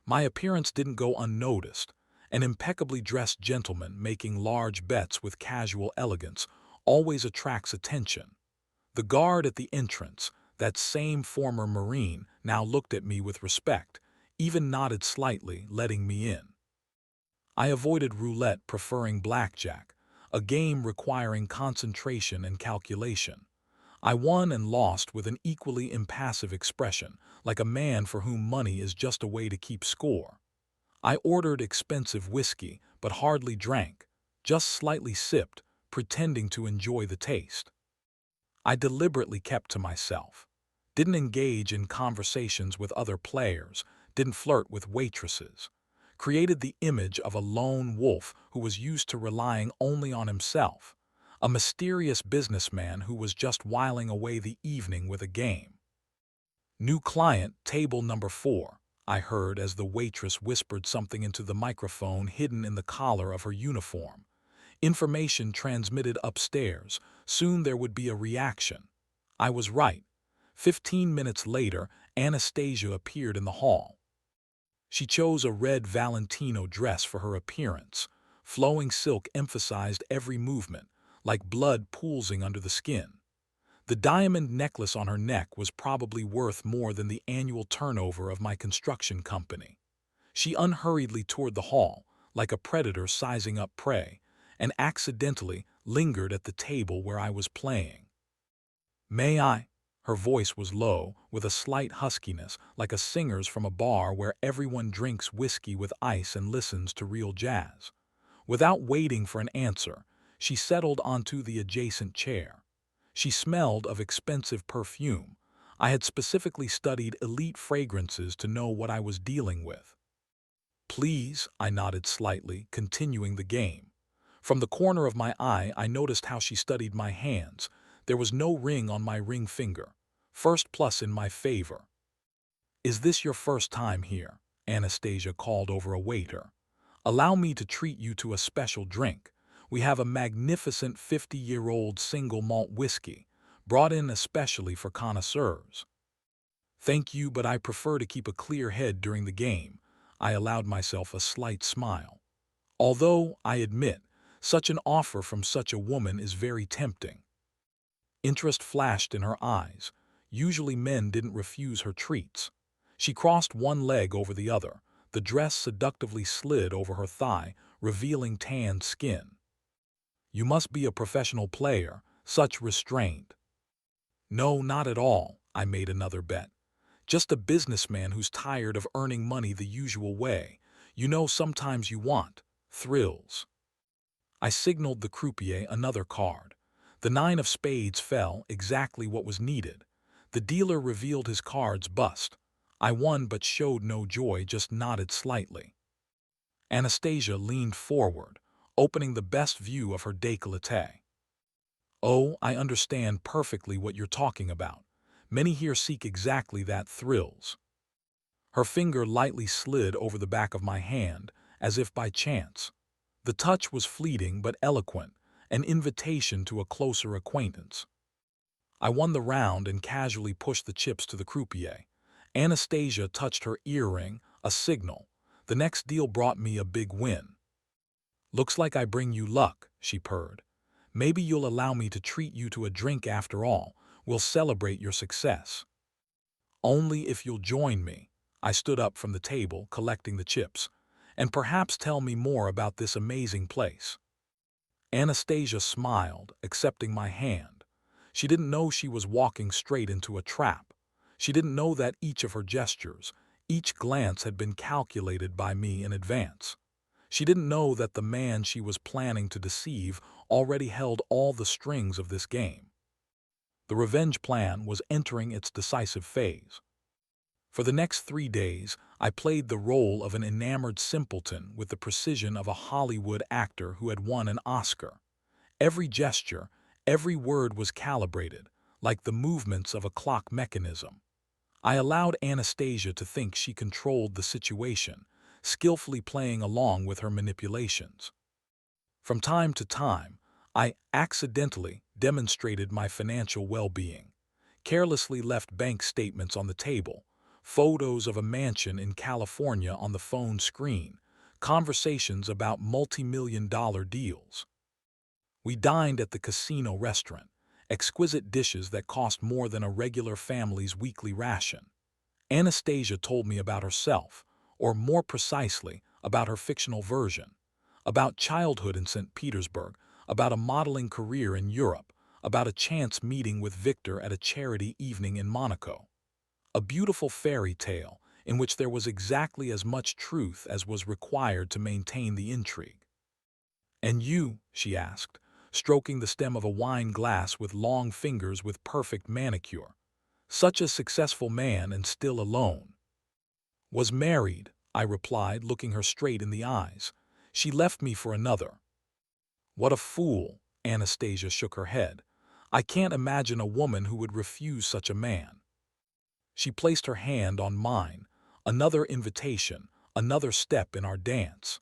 My appearance didn't go unnoticed. An impeccably dressed gentleman making large bets with casual elegance always attracts attention. The guard at the entrance, that same former Marine, now looked at me with respect, even nodded slightly, letting me in. I avoided roulette, preferring blackjack, a game requiring concentration and calculation. I won and lost with an equally impassive expression, like a man for whom money is just a way to keep score. I ordered expensive whiskey, but hardly drank, just slightly sipped, pretending to enjoy the taste. I deliberately kept to myself, didn't engage in conversations with other players, didn't flirt with waitresses, created the image of a lone wolf who was used to relying only on himself, a mysterious businessman who was just whiling away the evening with a game. New client, table number 4, I heard as the waitress whispered something into the microphone hidden in the collar of her uniform. Information transmitted upstairs. Soon there would be a reaction. I was right. 15 minutes later, Anastasia appeared in the hall. She chose a red Valentino dress for her appearance. Flowing silk emphasized every movement, like blood pooling under the skin. The diamond necklace on her neck was probably worth more than the annual turnover of my construction company. She unhurriedly toured the hall, like a predator sizing up prey, and accidentally lingered at the table where I was playing. "May I?" Her voice was low, with a slight huskiness, like a singer's from a bar where everyone drinks whiskey with ice and listens to real jazz. Without waiting for an answer, she settled onto the adjacent chair. She smelled of expensive perfume. I had specifically studied elite fragrances to know what I was dealing with. "Please," I nodded slightly, continuing the game. From the corner of my eye, I noticed how she studied my hands. There was no ring on my ring finger. First plus in my favor. "Is this your first time here?" Anastasia called over a waiter. "Allow me to treat you to a special drink. We have a magnificent 50-year-old single malt whiskey, brought in especially for connoisseurs." "Thank you, but I prefer to keep a clear head during the game." I allowed myself a slight smile. Although, I admit, such an offer from such a woman is very tempting. Interest flashed in her eyes. Usually men didn't refuse her treats. She crossed one leg over the other. The dress seductively slid over her thigh, revealing tanned skin. "You must be a professional player, such restraint." "No, not at all," I made another bet. "Just a businessman who's tired of earning money the usual way. You know, sometimes you want thrills." I signaled the croupier another card. The 9 of spades fell, exactly what was needed. The dealer revealed his cards bust. I won but showed no joy, just nodded slightly. Anastasia leaned forward, opening the best view of her décolleté. "Oh, I understand perfectly what you're talking about. Many here seek exactly that, thrills." Her finger lightly slid over the back of my hand, as if by chance. The touch was fleeting but eloquent, an invitation to a closer acquaintance. I won the round and casually pushed the chips to the croupier. Anastasia touched her earring, a signal. The next deal brought me a big win. "Looks like I bring you luck," she purred. "Maybe you'll allow me to treat you to a drink after all. We'll celebrate your success." "Only if you'll join me." I stood up from the table, collecting the chips. "And perhaps tell me more about this amazing place." Anastasia smiled, accepting my hand. She didn't know she was walking straight into a trap. She didn't know that each of her gestures, each glance had been calculated by me in advance. She didn't know that the man she was planning to deceive already held all the strings of this game. The revenge plan was entering its decisive phase. For the next 3 days, I played the role of an enamored simpleton with the precision of a Hollywood actor who had won an Oscar. Every gesture, every word was calibrated, like the movements of a clock mechanism. I allowed Anastasia to think she controlled the situation, skillfully playing along with her manipulations. From time to time, I accidentally demonstrated my financial well-being, carelessly left bank statements on the table, photos of a mansion in California on the phone screen, conversations about multi-million-dollar deals. We dined at the casino restaurant, exquisite dishes that cost more than a regular family's weekly ration. Anastasia told me about herself, or more precisely, about her fictional version, about childhood in St. Petersburg, about a modeling career in Europe, about a chance meeting with Victor at a charity evening in Monaco. A beautiful fairy tale in which there was exactly as much truth as was required to maintain the intrigue. "And you?" she asked, stroking the stem of a wine glass with long fingers with perfect manicure. "Such a successful man and still alone." "Was married," I replied, looking her straight in the eyes. "She left me for another." "What a fool!" Anastasia shook her head. "I can't imagine a woman who would refuse such a man." She placed her hand on mine, another invitation, another step in our dance.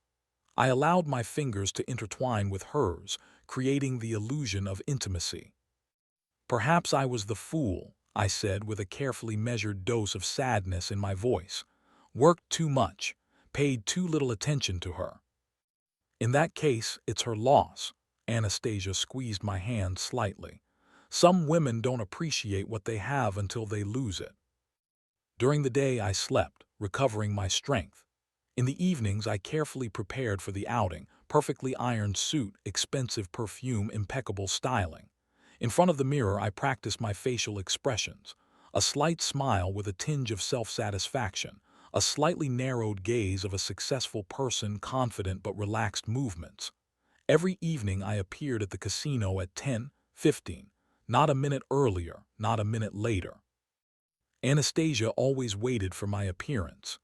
I allowed my fingers to intertwine with hers, creating the illusion of intimacy. "Perhaps I was the fool," I said with a carefully measured dose of sadness in my voice. "Worked too much, paid too little attention to her." "In that case, it's her loss." Anastasia squeezed my hand slightly. "Some women don't appreciate what they have until they lose it." During the day I slept, recovering my strength. In the evenings I carefully prepared for the outing, perfectly ironed suit, expensive perfume, impeccable styling. In front of the mirror I practiced my facial expressions, a slight smile with a tinge of self-satisfaction, a slightly narrowed gaze of a successful person, confident but relaxed movements. Every evening I appeared at the casino at 10:15, not a minute earlier, not a minute later. Anastasia always waited for my appearance.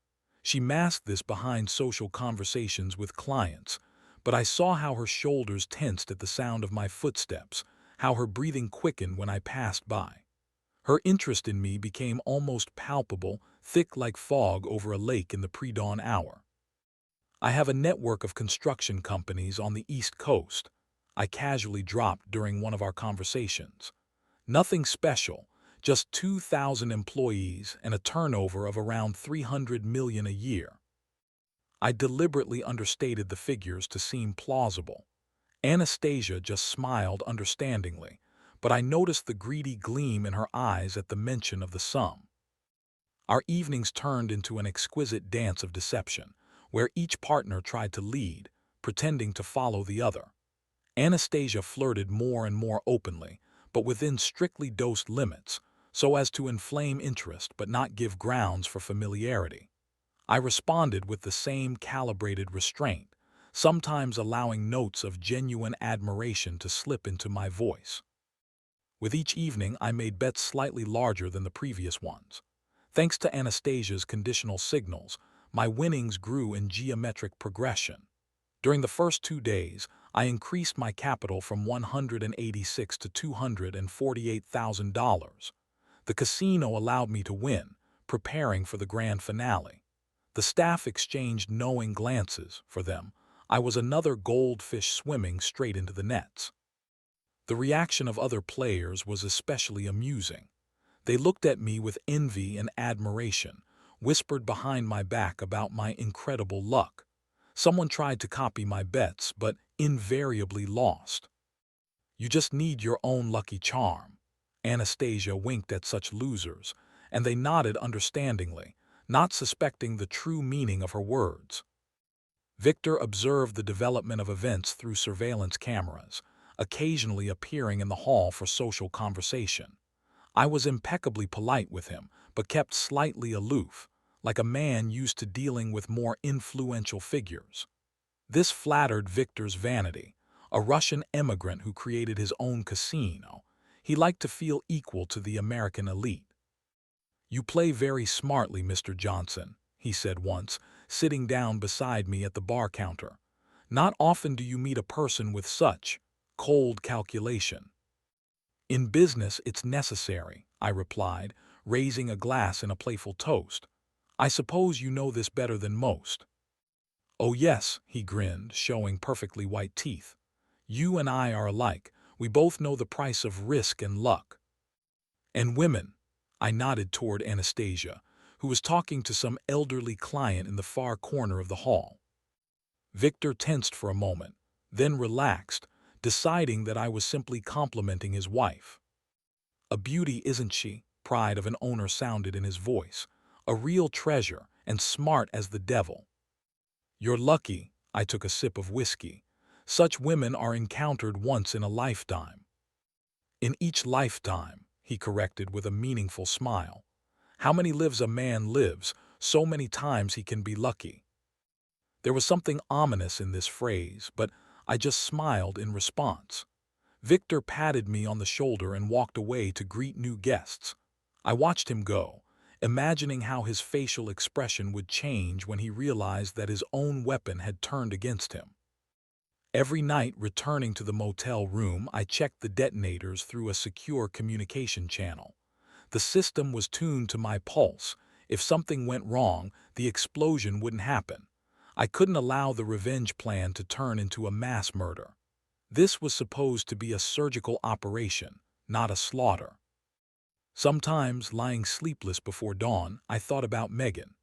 She masked this behind social conversations with clients, but I saw how her shoulders tensed at the sound of my footsteps, how her breathing quickened when I passed by. Her interest in me became almost palpable, thick like fog over a lake in the pre-dawn hour. "I have a network of construction companies on the East Coast," I casually dropped during one of our conversations. "Nothing special, just 2,000 employees and a turnover of around 300 million a year." I deliberately understated the figures to seem plausible. Anastasia just smiled understandingly, but I noticed the greedy gleam in her eyes at the mention of the sum. Our evenings turned into an exquisite dance of deception, where each partner tried to lead, pretending to follow the other. Anastasia flirted more and more openly, but within strictly dosed limits, so as to inflame interest but not give grounds for familiarity. I responded with the same calibrated restraint, sometimes allowing notes of genuine admiration to slip into my voice. With each evening, I made bets slightly larger than the previous ones. Thanks to Anastasia's conditional signals, my winnings grew in geometric progression. During the first 2 days, I increased my capital from $186 to $248,000. The casino allowed me to win, preparing for the grand finale. The staff exchanged knowing glances. For them, I was another goldfish swimming straight into the nets. The reaction of other players was especially amusing. They looked at me with envy and admiration, whispered behind my back about my incredible luck. Someone tried to copy my bets, but invariably lost. You just need your own lucky charm. Anastasia winked at such losers, and they nodded understandingly, not suspecting the true meaning of her words. Victor observed the development of events through surveillance cameras, occasionally appearing in the hall for social conversation. I was impeccably polite with him, but kept slightly aloof, like a man used to dealing with more influential figures. This flattered Victor's vanity. A Russian immigrant who created his own casino, he liked to feel equal to the American elite. "You play very smartly, Mr. Johnson," he said once, sitting down beside me at the bar counter. "Not often do you meet a person with such cold calculation." "In business, it's necessary," I replied, raising a glass in a playful toast. "I suppose you know this better than most." "Oh yes," he grinned, showing perfectly white teeth. "You and I are alike. We both know the price of risk and luck." "And women." I nodded toward Anastasia, who was talking to some elderly client in the far corner of the hall. Victor tensed for a moment, then relaxed, deciding that I was simply complimenting his wife. "A beauty, isn't she?" Pride of an owner sounded in his voice. "A real treasure, and smart as the devil." "You're lucky." I took a sip of whiskey. "Such women are encountered once in a lifetime." "In each lifetime," he corrected with a meaningful smile. "How many lives a man lives, so many times he can be lucky." There was something ominous in this phrase, but I just smiled in response. Victor patted me on the shoulder and walked away to greet new guests. I watched him go, imagining how his facial expression would change when he realized that his own weapon had turned against him. Every night, returning to the motel room, I checked the detonators through a secure communication channel. The system was tuned to my pulse. If something went wrong, the explosion wouldn't happen. I couldn't allow the revenge plan to turn into a mass murder. This was supposed to be a surgical operation, not a slaughter. Sometimes, lying sleepless before dawn, I thought about Megan.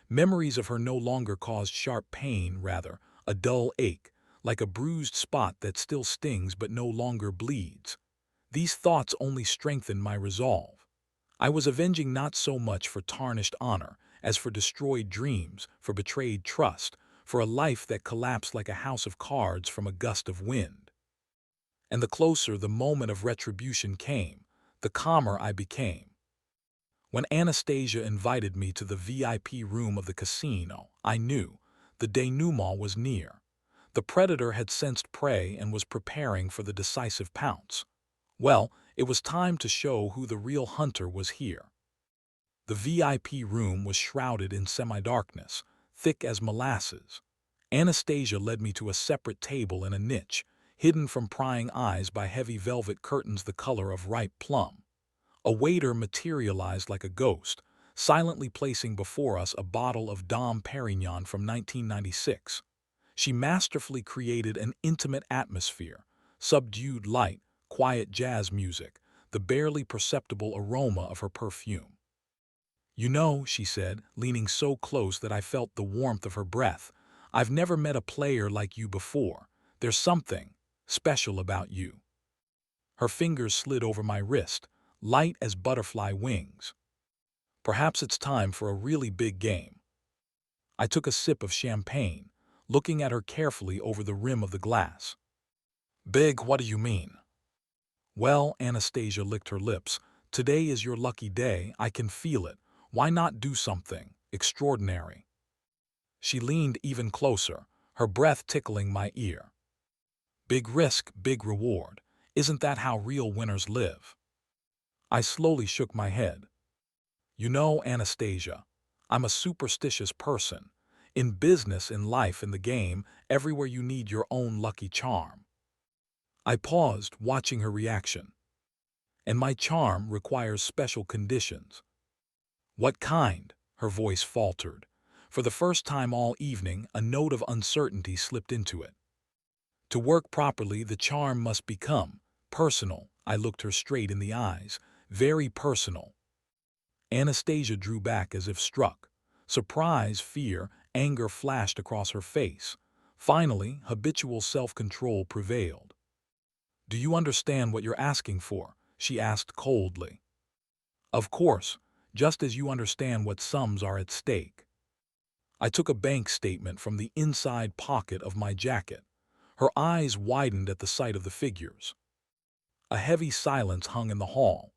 Memories of her no longer caused sharp pain, rather, a dull ache, like a bruised spot that still stings but no longer bleeds. These thoughts only strengthened my resolve. I was avenging not so much for tarnished honor as for destroyed dreams, for betrayed trust, for a life that collapsed like a house of cards from a gust of wind. And the closer the moment of retribution came, the calmer I became. When Anastasia invited me to the VIP room of the casino, I knew the denouement was near. The predator had sensed prey and was preparing for the decisive pounce. Well, it was time to show who the real hunter was here. The VIP room was shrouded in semi-darkness, thick as molasses. Anastasia led me to a separate table in a niche, hidden from prying eyes by heavy velvet curtains the color of ripe plum. A waiter materialized like a ghost, silently placing before us a bottle of Dom Perignon from 1996. She masterfully created an intimate atmosphere, subdued light, quiet jazz music, the barely perceptible aroma of her perfume. "You know," she said, leaning so close that I felt the warmth of her breath, "I've never met a player like you before. There's something special about you." Her fingers slid over my wrist, light as butterfly wings. "Perhaps it's time for a really big game." I took a sip of champagne, looking at her carefully over the rim of the glass. "Big, what do you mean?" "Well," Anastasia licked her lips, "today is your lucky day, I can feel it. Why not do something extraordinary?" She leaned even closer, her breath tickling my ear. "Big risk, big reward. Isn't that how real winners live?" I slowly shook my head. You know, Anastasia, I'm a superstitious person. In business, in life, in the game, everywhere you need your own lucky charm. I paused, watching her reaction. And my charm requires special conditions. What kind? Her voice faltered. For the first time all evening, a note of uncertainty slipped into it. To work properly, the charm must become personal. I looked her straight in the eyes. Very personal. Anastasia drew back as if struck. Surprise, fear, anger flashed across her face. Finally, habitual self-control prevailed. Do you understand what you're asking for? She asked coldly. Of course, just as you understand what sums are at stake. I took a bank statement from the inside pocket of my jacket. Her eyes widened at the sight of the figures. A heavy silence hung in the hall.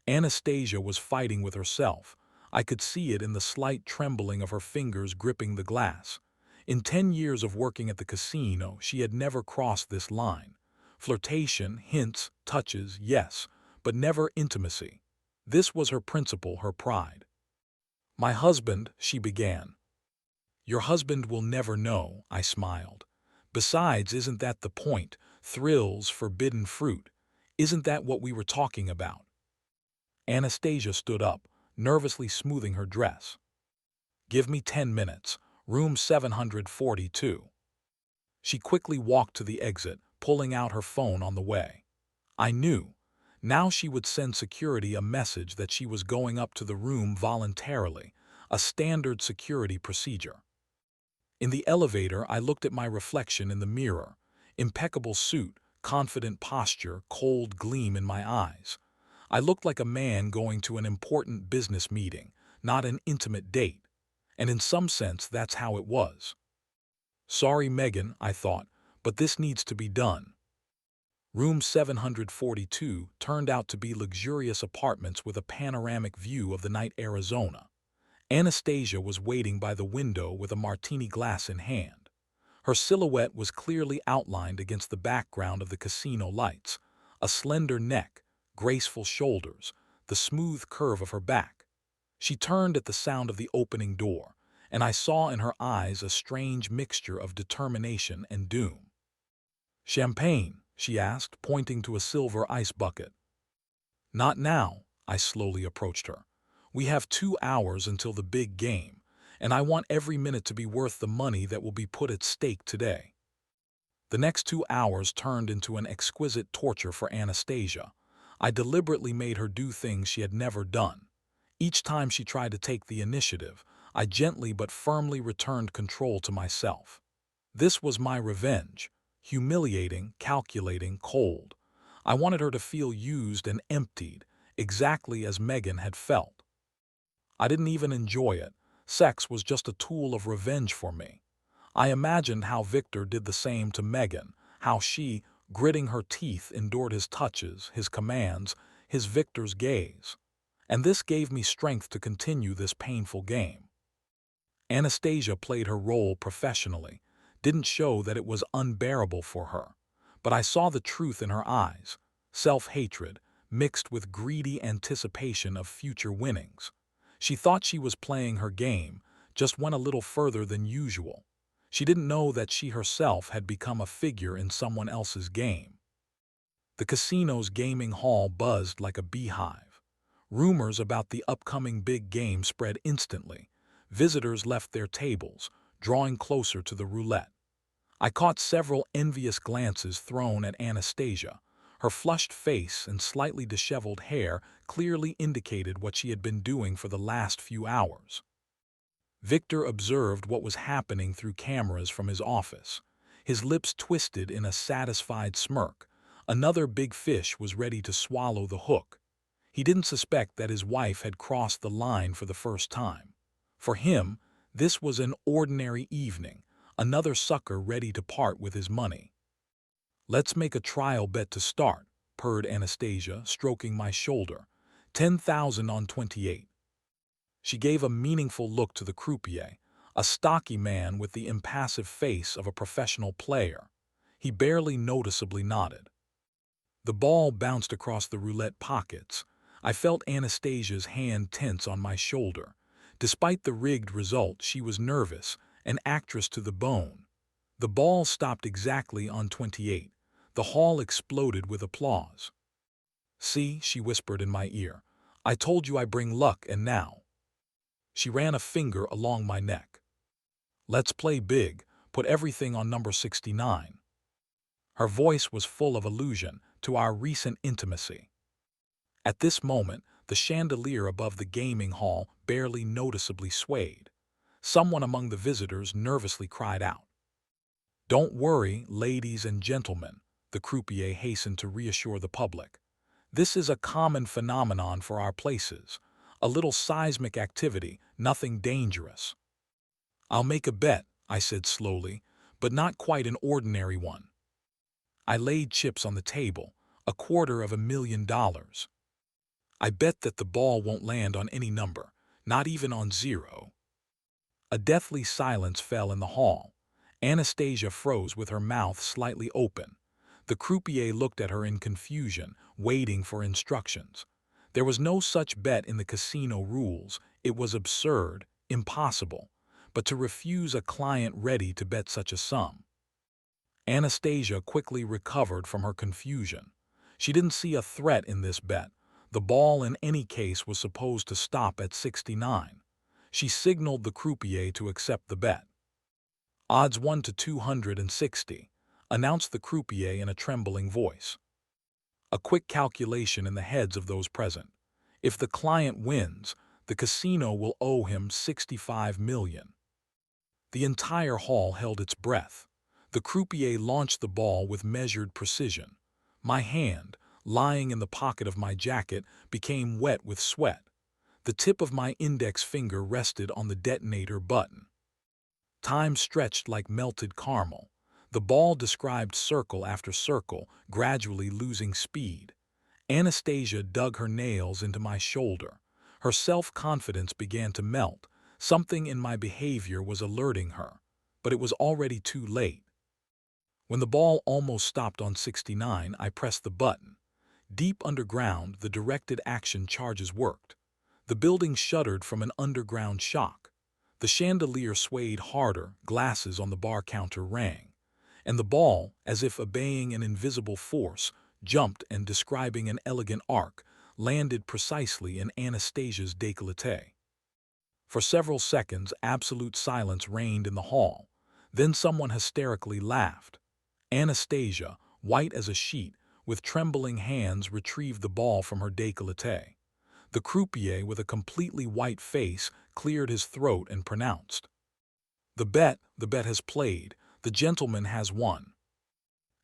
Anastasia was fighting with herself. I could see it in the slight trembling of her fingers gripping the glass. In 10 years of working at the casino, she had never crossed this line. Flirtation, hints, touches, yes, but never intimacy. This was her principle, her pride. My husband, she began. Your husband will never know, I smiled. Besides, isn't that the point? Thrills, forbidden fruit. Isn't that what we were talking about? Anastasia stood up, nervously smoothing her dress. Give me 10 minutes. Room 742. She quickly walked to the exit, pulling out her phone on the way. I knew. Now she would send security a message that she was going up to the room voluntarily, a standard security procedure. In the elevator, I looked at my reflection in the mirror. Impeccable suit, confident posture, cold gleam in my eyes. I looked like a man going to an important business meeting, not an intimate date. And in some sense, that's how it was. Sorry, Megan, I thought, but this needs to be done. Room 742 turned out to be luxurious apartments with a panoramic view of the night Arizona. Anastasia was waiting by the window with a martini glass in hand. Her silhouette was clearly outlined against the background of the casino lights. A slender neck, graceful shoulders, the smooth curve of her back. She turned at the sound of the opening door, and I saw in her eyes a strange mixture of determination and doom. Champagne, she asked, pointing to a silver ice bucket. Not now, I slowly approached her. We have 2 hours until the big game, and I want every minute to be worth the money that will be put at stake today. The next 2 hours turned into an exquisite torture for Anastasia. I deliberately made her do things she had never done. Each time she tried to take the initiative, I gently but firmly returned control to myself. This was my revenge, humiliating, calculating, cold. I wanted her to feel used and emptied, exactly as Megan had felt. I didn't even enjoy it. Sex was just a tool of revenge for me. I imagined how Victor did the same to Megan, how she, gritting her teeth, endured his touches, his commands, his Victor's gaze. And this gave me strength to continue this painful game. Anastasia played her role professionally, didn't show that it was unbearable for her. But I saw the truth in her eyes, self-hatred, mixed with greedy anticipation of future winnings. She thought she was playing her game, just went a little further than usual. She didn't know that she herself had become a figure in someone else's game. The casino's gaming hall buzzed like a beehive. Rumors about the upcoming big game spread instantly. Visitors left their tables, drawing closer to the roulette. I caught several envious glances thrown at Anastasia. Her flushed face and slightly disheveled hair clearly indicated what she had been doing for the last few hours. Victor observed what was happening through cameras from his office. His lips twisted in a satisfied smirk. Another big fish was ready to swallow the hook. He didn't suspect that his wife had crossed the line for the first time. For him, this was an ordinary evening, another sucker ready to part with his money. Let's make a trial bet to start, purred Anastasia, stroking my shoulder. 10,000 on 28. She gave a meaningful look to the croupier, a stocky man with the impassive face of a professional player. He barely noticeably nodded. The ball bounced across the roulette pockets. I felt Anastasia's hand tense on my shoulder. Despite the rigged result, she was nervous, an actress to the bone. The ball stopped exactly on 28. The hall exploded with applause. "See," she whispered in my ear. "I told you I bring luck, and now." She ran a finger along my neck. "Let's play big. Put everything on number 69. Her voice was full of allusion to our recent intimacy. At this moment, the chandelier above the gaming hall barely noticeably swayed. Someone among the visitors nervously cried out. "Don't worry, ladies and gentlemen," the croupier hastened to reassure the public. "This is a common phenomenon for our places. A little seismic activity, nothing dangerous." "I'll make a bet," I said slowly, "but not quite an ordinary one." I laid chips on the table, $250,000. "I bet that the ball won't land on any number, not even on 0. A deathly silence fell in the hall. Anastasia froze with her mouth slightly open. The croupier looked at her in confusion, waiting for instructions. There was no such bet in the casino rules. It was absurd, impossible. But to refuse a client ready to bet such a sum. Anastasia quickly recovered from her confusion. She didn't see a threat in this bet. The ball in any case was supposed to stop at 69. She signaled the croupier to accept the bet. "Odds 1 to 260, announced the croupier in a trembling voice. A quick calculation in the heads of those present. If the client wins, the casino will owe him 65 million. The entire hall held its breath. The croupier launched the ball with measured precision. My hand, lying in the pocket of my jacket, became wet with sweat. The tip of my index finger rested on the detonator button. Time stretched like melted caramel. The ball described circle after circle, gradually losing speed. Anastasia dug her nails into my shoulder. Her self-confidence began to melt. Something in my behavior was alerting her, but it was already too late. When the ball almost stopped on 69, I pressed the button. Deep underground, the directed action charges worked. The building shuddered from an underground shock. The chandelier swayed harder, glasses on the bar counter rang. And the ball, as if obeying an invisible force, jumped and, describing an elegant arc, landed precisely in Anastasia's décolleté. For several seconds, absolute silence reigned in the hall. Then someone hysterically laughed. Anastasia, white as a sheet, with trembling hands, retrieved the ball from her décolleté. The croupier, with a completely white face, cleared his throat and pronounced, the bet has played. The gentleman has won."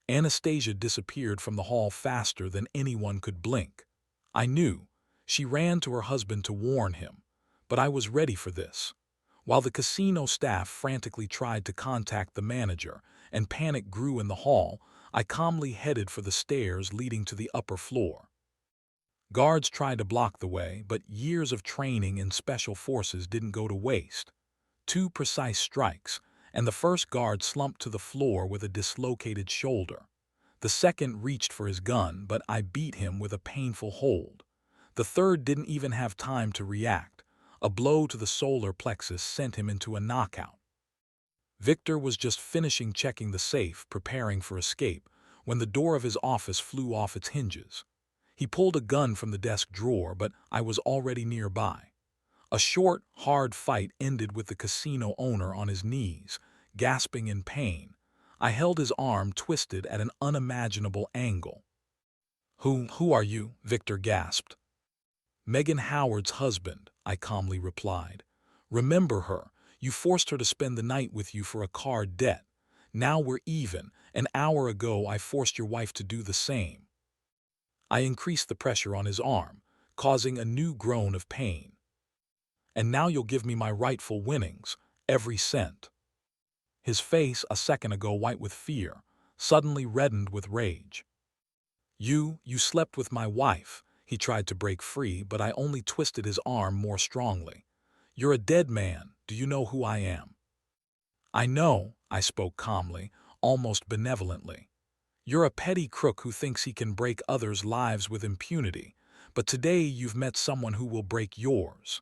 Anastasia disappeared from the hall faster than anyone could blink. I knew. She ran to her husband to warn him. But I was ready for this. While the casino staff frantically tried to contact the manager and panic grew in the hall, I calmly headed for the stairs leading to the upper floor. Guards tried to block the way, but years of training in special forces didn't go to waste. 2 precise strikes, and the first guard slumped to the floor with a dislocated shoulder. The second reached for his gun, but I beat him with a painful hold. The third didn't even have time to react. A blow to the solar plexus sent him into a knockout. Victor was just finishing checking the safe, preparing for escape, when the door of his office flew off its hinges. He pulled a gun from the desk drawer, but I was already nearby. A short, hard fight ended with the casino owner on his knees, gasping in pain. I held his arm twisted at an unimaginable angle. Who are you?" Victor gasped. "Megan Howard's husband," I calmly replied. "Remember her. You forced her to spend the night with you for a card debt. Now we're even. An hour ago I forced your wife to do the same." I increased the pressure on his arm, causing a new groan of pain. "And now you'll give me my rightful winnings, every cent." His face, a second ago white with fear, suddenly reddened with rage. You slept with my wife." He tried to break free, but I only twisted his arm more strongly. "You're a dead man. Do you know who I am?" "I know," I spoke calmly, almost benevolently. "You're a petty crook who thinks he can break others' lives with impunity, but today you've met someone who will break yours."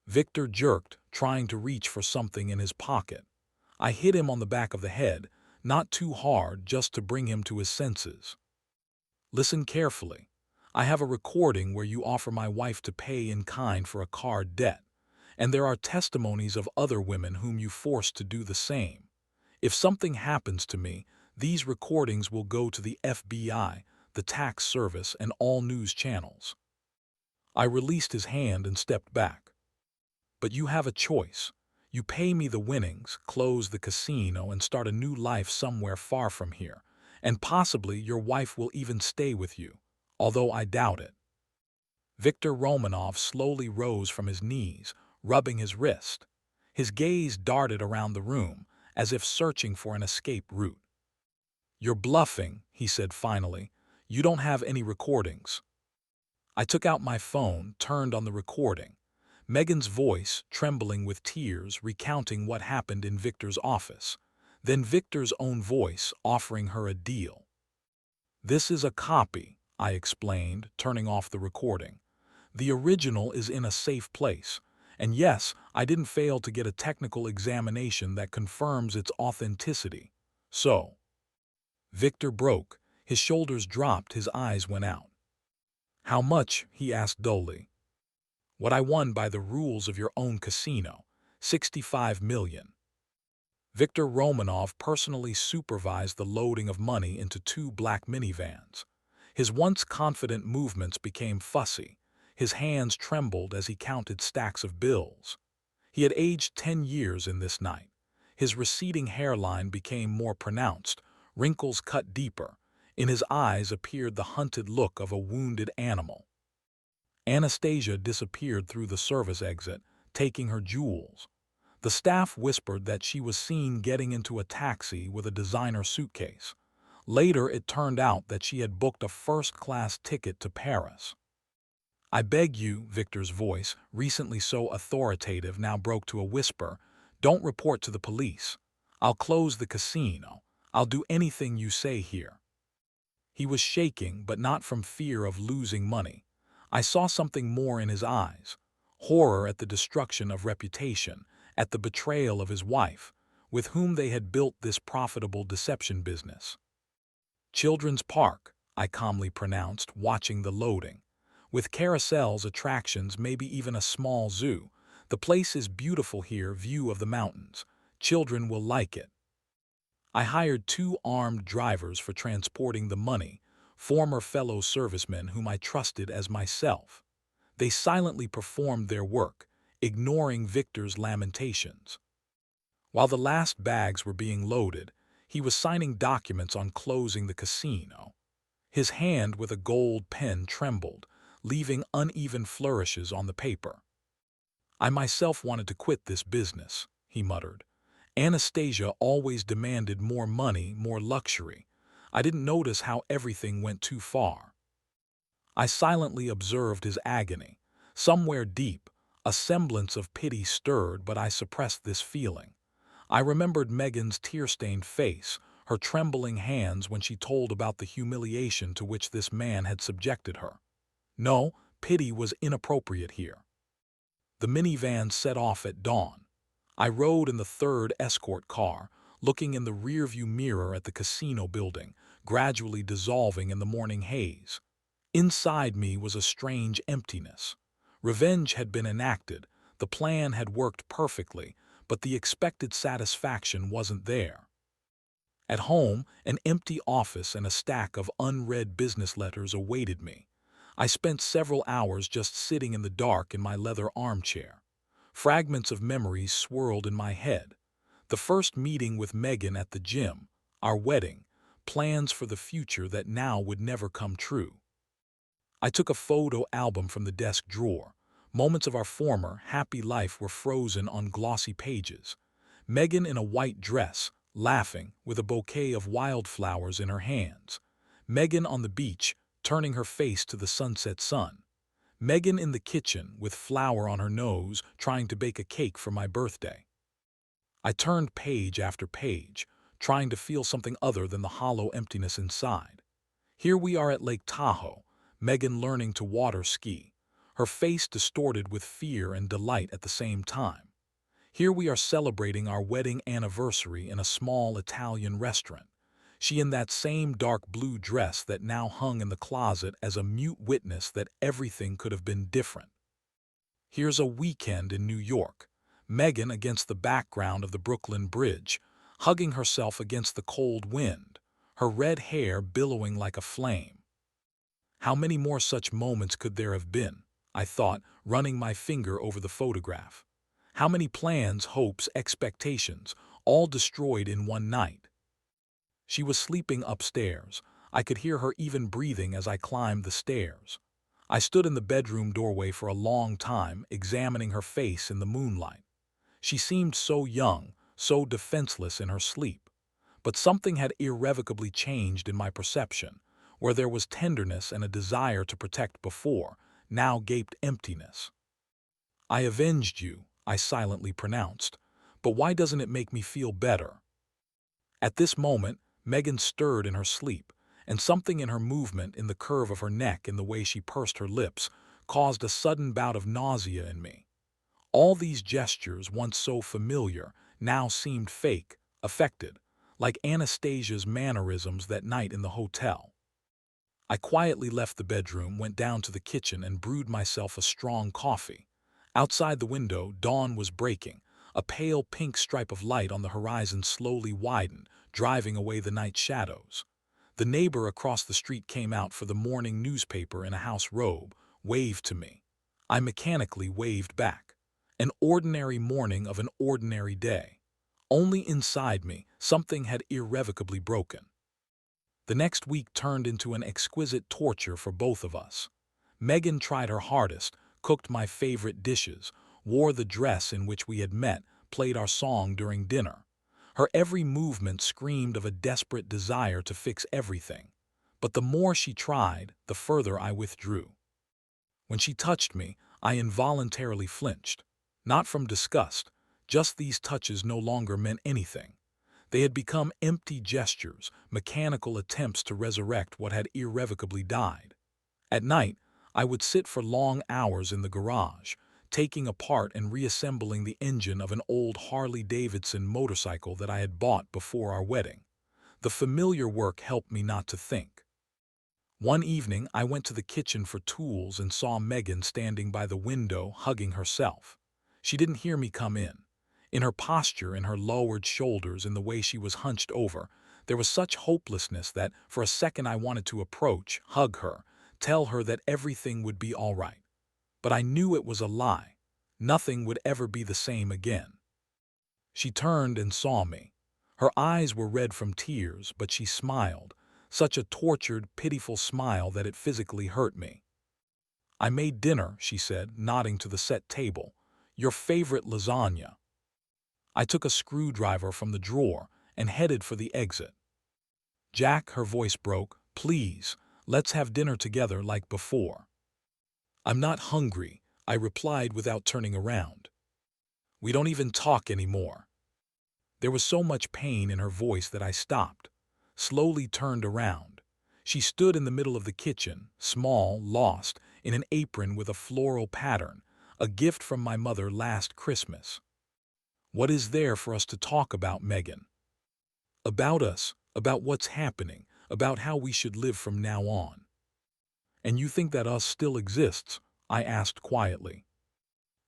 Victor jerked, trying to reach for something in his pocket. I hit him on the back of the head, not too hard, just to bring him to his senses. "Listen carefully. I have a recording where you offer my wife to pay in kind for a card debt, and there are testimonies of other women whom you forced to do the same. If something happens to me, these recordings will go to the FBI, the tax service, and all news channels." I released his hand and stepped back. "But you have a choice. You pay me the winnings, close the casino, and start a new life somewhere far from here, and possibly your wife will even stay with you, although I doubt it." Viktor Romanov slowly rose from his knees, rubbing his wrist. His gaze darted around the room, as if searching for an escape route. "You're bluffing," he said finally. "You don't have any recordings." I took out my phone, turned on the recording. Megan's voice, trembling with tears, recounting what happened in Victor's office. Then Victor's own voice, offering her a deal. "This is a copy," I explained, turning off the recording. "The original is in a safe place. And yes, I didn't fail to get a technical examination that confirms its authenticity. So..." Victor broke. His shoulders dropped, his eyes went out. "How much?" he asked dully. "What I won by the rules of your own casino. 65 million. Viktor Romanov personally supervised the loading of money into 2 black minivans. His once confident movements became fussy. His hands trembled as he counted stacks of bills. He had aged 10 years in this night. His receding hairline became more pronounced, wrinkles cut deeper. In his eyes appeared the hunted look of a wounded animal. Anastasia disappeared through the service exit, taking her jewels. The staff whispered that she was seen getting into a taxi with a designer suitcase. Later, it turned out that she had booked a first-class ticket to Paris. "I beg you," Victor's voice, recently so authoritative, now broke to a whisper, "don't report to the police. I'll close the casino. I'll do anything you say here." He was shaking, but not from fear of losing money. I saw something more in his eyes. Horror at the destruction of reputation, at the betrayal of his wife, with whom they had built this profitable deception business. "Children's Park," I calmly pronounced, watching the loading. "With carousels, attractions, maybe even a small zoo. The place is beautiful here, view of the mountains. Children will like it." I hired 2 armed drivers for transporting the money, former fellow servicemen whom I trusted as myself. They silently performed their work, ignoring Victor's lamentations. While the last bags were being loaded, he was signing documents on closing the casino. His hand with a gold pen trembled, leaving uneven flourishes on the paper. "I myself wanted to quit this business," he muttered. "Anastasia always demanded more money, more luxury. I didn't notice how everything went too far." I silently observed his agony. Somewhere deep, a semblance of pity stirred, but I suppressed this feeling. I remembered Megan's tear-stained face, her trembling hands when she told about the humiliation to which this man had subjected her. No, pity was inappropriate here. The minivan set off at dawn. I rode in the 3rd escort car, looking in the rearview mirror at the casino building, gradually dissolving in the morning haze. Inside me was a strange emptiness. Revenge had been enacted, the plan had worked perfectly, but the expected satisfaction wasn't there. At home, an empty office and a stack of unread business letters awaited me. I spent several hours just sitting in the dark in my leather armchair. Fragments of memories swirled in my head. The first meeting with Megan at the gym, our wedding, plans for the future that now would never come true. I took a photo album from the desk drawer. Moments of our former, happy life were frozen on glossy pages. Megan in a white dress, laughing, with a bouquet of wildflowers in her hands. Megan on the beach, turning her face to the sunset sun. Megan in the kitchen, with flour on her nose, trying to bake a cake for my birthday. I turned page after page, trying to feel something other than the hollow emptiness inside. Here we are at Lake Tahoe. Megan learning to water ski, her face distorted with fear and delight at the same time. Here we are celebrating our wedding anniversary in a small Italian restaurant. She in that same dark blue dress that now hung in the closet as a mute witness that everything could have been different. Here's a weekend in New York. Megan against the background of the Brooklyn Bridge, hugging herself against the cold wind, her red hair billowing like a flame. How many more such moments could there have been? I thought, running my finger over the photograph. How many plans, hopes, expectations, all destroyed in one night? She was sleeping upstairs. I could hear her even breathing as I climbed the stairs. I stood in the bedroom doorway for a long time, examining her face in the moonlight. She seemed so young, so defenseless in her sleep. But something had irrevocably changed in my perception. Where there was tenderness and a desire to protect before, now gaped emptiness. I avenged you, I silently pronounced. But why doesn't it make me feel better? At this moment, Megan stirred in her sleep, and something in her movement, in the curve of her neck, in the way she pursed her lips, caused a sudden bout of nausea in me. All these gestures, once so familiar, now seemed fake, affected, like Anastasia's mannerisms that night in the hotel. I quietly left the bedroom, went down to the kitchen, and brewed myself a strong coffee. Outside the window, dawn was breaking. A pale pink stripe of light on the horizon slowly widened, driving away the night shadows. The neighbor across the street came out for the morning newspaper in a house robe, waved to me. I mechanically waved back. An ordinary morning of an ordinary day. Only inside me, something had irrevocably broken. The next week turned into an exquisite torture for both of us. Megan tried her hardest, cooked my favorite dishes, wore the dress in which we had met, played our song during dinner. Her every movement screamed of a desperate desire to fix everything. But the more she tried, the further I withdrew. When she touched me, I involuntarily flinched. Not from disgust, just these touches no longer meant anything. They had become empty gestures, mechanical attempts to resurrect what had irrevocably died. At night, I would sit for long hours in the garage, taking apart and reassembling the engine of an old Harley-Davidson motorcycle that I had bought before our wedding. The familiar work helped me not to think. One evening, I went to the kitchen for tools and saw Megan standing by the window, hugging herself. She didn't hear me come in. In her posture, in her lowered shoulders, in the way she was hunched over, there was such hopelessness that for a second I wanted to approach, hug her, tell her that everything would be all right. But I knew it was a lie. Nothing would ever be the same again. She turned and saw me. Her eyes were red from tears, but she smiled, such a tortured, pitiful smile that it physically hurt me. "I made dinner," she said, nodding to the set table. "Your favorite lasagna." I took a screwdriver from the drawer and headed for the exit. "Jack," her voice broke, "please, let's have dinner together like before." "I'm not hungry," I replied without turning around. "We don't even talk anymore." There was so much pain in her voice that I stopped, slowly turned around. She stood in the middle of the kitchen, small, lost, in an apron with a floral pattern, a gift from my mother last Christmas. "What is there for us to talk about, Megan?" "About us, about what's happening, about how we should live from now on." "And you think that us still exists?" I asked quietly.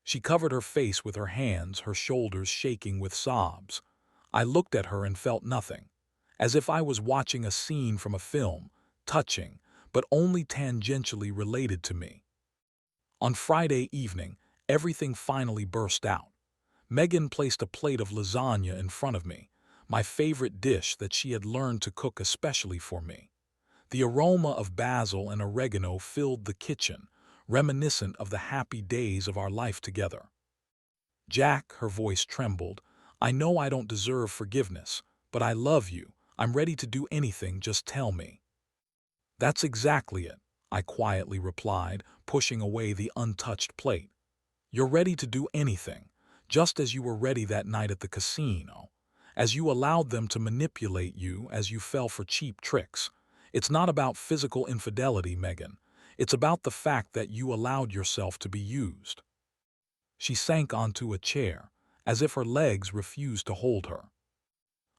She covered her face with her hands, her shoulders shaking with sobs. I looked at her and felt nothing, as if I was watching a scene from a film, touching, but only tangentially related to me. On Friday evening, everything finally burst out. Megan placed a plate of lasagna in front of me, my favorite dish that she had learned to cook especially for me. The aroma of basil and oregano filled the kitchen, reminiscent of the happy days of our life together. "Jack," her voice trembled, "I know I don't deserve forgiveness, but I love you. I'm ready to do anything, just tell me." "That's exactly it," I quietly replied, pushing away the untouched plate. "You're ready to do anything, just as you were ready that night at the casino, as you allowed them to manipulate you, as you fell for cheap tricks. It's not about physical infidelity, Megan. It's about the fact that you allowed yourself to be used." She sank onto a chair, as if her legs refused to hold her.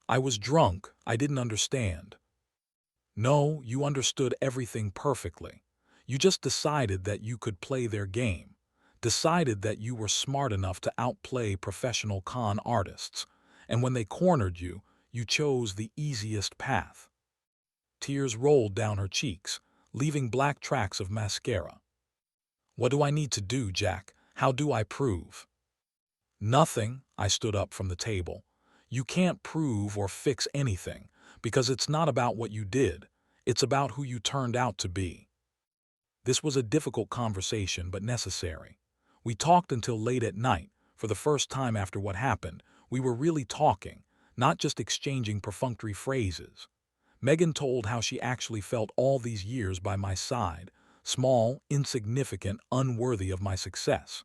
"I was drunk. I didn't understand." "No, you understood everything perfectly. You just decided that you could play their game, decided that you were smart enough to outplay professional con artists, and when they cornered you, you chose the easiest path." Tears rolled down her cheeks, leaving black tracks of mascara. "What do I need to do, Jack? How do I prove?" "Nothing." I stood up from the table. "You can't prove or fix anything, because it's not about what you did. It's about who you turned out to be." This was a difficult conversation, but necessary. We talked until late at night. For the first time after what happened, we were really talking, not just exchanging perfunctory phrases. Megan told how she actually felt all these years by my side, small, insignificant, unworthy of my success.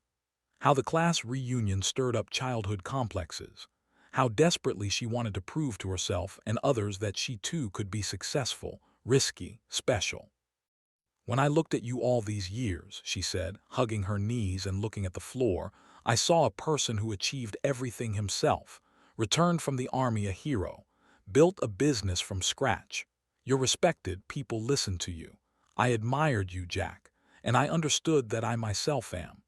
How the class reunion stirred up childhood complexes. How desperately she wanted to prove to herself and others that she too could be successful, risky, special. "When I looked at you all these years," she said, hugging her knees and looking at the floor, "I saw a person who achieved everything himself, returned from the army a hero, built a business from scratch. You're respected, people listened to you. I admired you, Jack, and I understood that I myself am.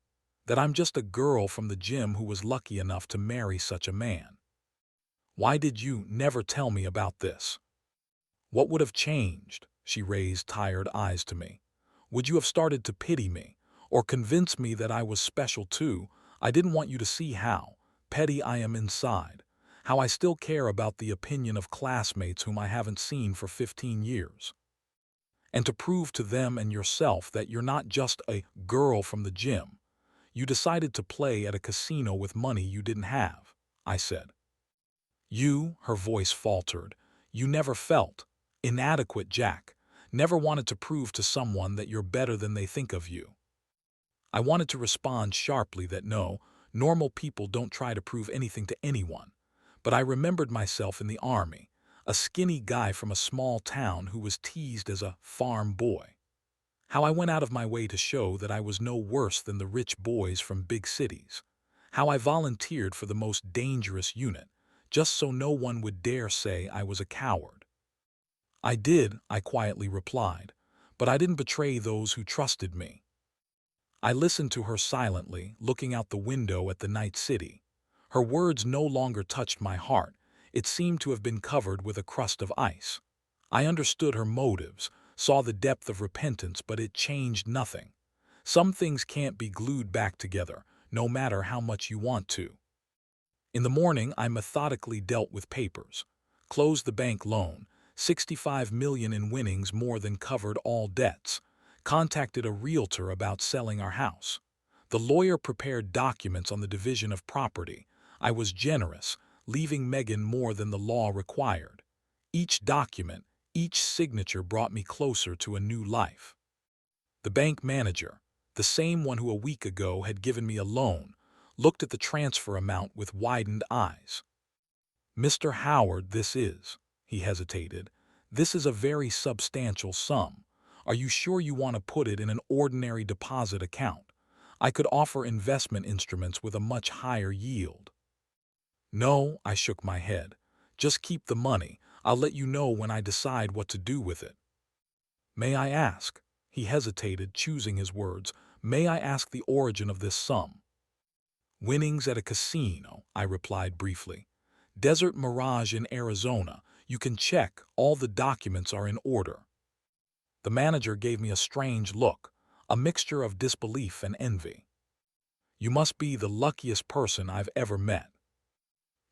That I'm just a girl from the gym who was lucky enough to marry such a man. Why did you never tell me about this? What would have changed?" She raised tired eyes to me. "Would you have started to pity me, or convince me that I was special too? I didn't want you to see how petty I am inside, how I still care about the opinion of classmates whom I haven't seen for 15 years. And to prove to them and yourself that you're not just a girl from the gym. You decided to play at a casino with money you didn't have," I said. "You," her voice faltered, "you never felt inadequate, Jack. Never wanted to prove to someone that you're better than they think of you." I wanted to respond sharply that no, normal people don't try to prove anything to anyone. But I remembered myself in the army, a skinny guy from a small town who was teased as a farm boy. How I went out of my way to show that I was no worse than the rich boys from big cities. How I volunteered for the most dangerous unit, just so no one would dare say I was a coward. "I did," I quietly replied, "but I didn't betray those who trusted me." I listened to her silently, looking out the window at the night city. Her words no longer touched my heart. It seemed to have been covered with a crust of ice. I understood her motives, saw the depth of repentance, but it changed nothing. Some things can't be glued back together, no matter how much you want to. In the morning, I methodically dealt with papers. Closed the bank loan, 65 million in winnings more than covered all debts. Contacted a realtor about selling our house. The lawyer prepared documents on the division of property. I was generous, leaving Megan more than the law required. Each document, each signature brought me closer to a new life. The bank manager, the same one who a week ago had given me a loan, looked at the transfer amount with widened eyes. "Mr. Howard, this is," he hesitated, "this is a very substantial sum. Are you sure you want to put it in an ordinary deposit account? I could offer investment instruments with a much higher yield." "No," I shook my head. "Just keep the money. I'll let you know when I decide what to do with it." "May I ask?" He hesitated, choosing his words. "May I ask the origin of this sum?" "Winnings at a casino," I replied briefly. "Desert Mirage in Arizona. You can check. All the documents are in order." The manager gave me a strange look, a mixture of disbelief and envy. "You must be the luckiest person I've ever met."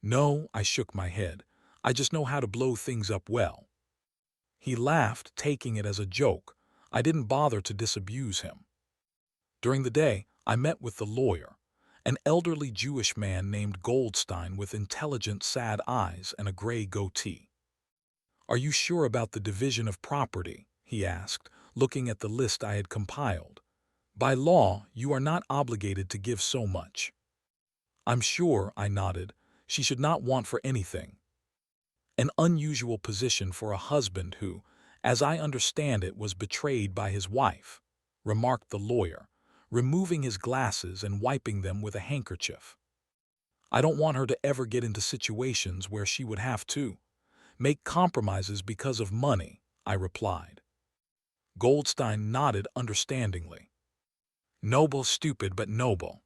"No," I shook my head. "I just know how to blow things up well." He laughed, taking it as a joke. I didn't bother to disabuse him. During the day, I met with the lawyer, an elderly Jewish man named Goldstein with intelligent, sad eyes and a gray goatee. "Are you sure about the division of property?" he asked, looking at the list I had compiled. "By law, you are not obligated to give so much." "I'm sure," I nodded. "She should not want for anything." An unusual position for a husband who, as I understand it, was betrayed by his wife. remarked the lawyer, removing his glasses and wiping them with a handkerchief. I don't want her to ever get into situations where she would have to make compromises because of money, I replied. Goldstein nodded understandingly. Noble, stupid, but noble.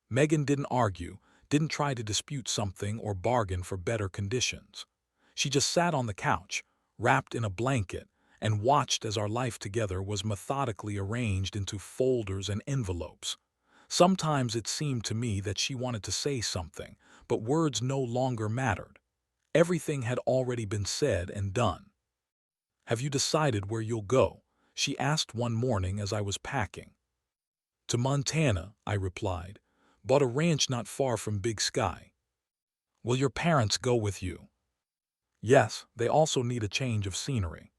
Megan didn't argue, didn't try to dispute something or bargain for better conditions. She just sat on the couch, wrapped in a blanket, and watched as our life together was methodically arranged into folders and envelopes. Sometimes it seemed to me that she wanted to say something, but words no longer mattered. Everything had already been said and done. Have you decided where you'll go? She asked one morning as I was packing. To Montana, I replied. Bought a ranch not far from Big Sky. Will your parents go with you? Yes, they also need a change of scenery.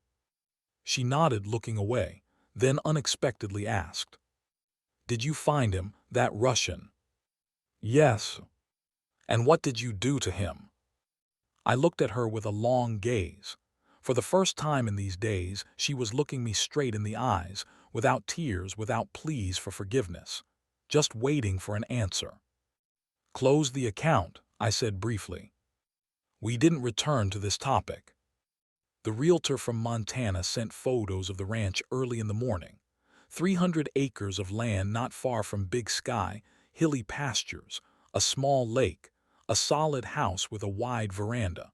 She nodded, looking away, then unexpectedly asked, Did you find him, that Russian? Yes. And what did you do to him? I looked at her with a long gaze. For the first time in these days, she was looking me straight in the eyes, without tears, without pleas for forgiveness, just waiting for an answer. Close the account, I said briefly. We didn't return to this topic. The realtor from Montana sent photos of the ranch early in the morning. 300 acres of land not far from Big Sky, hilly pastures, a small lake, a solid house with a wide veranda.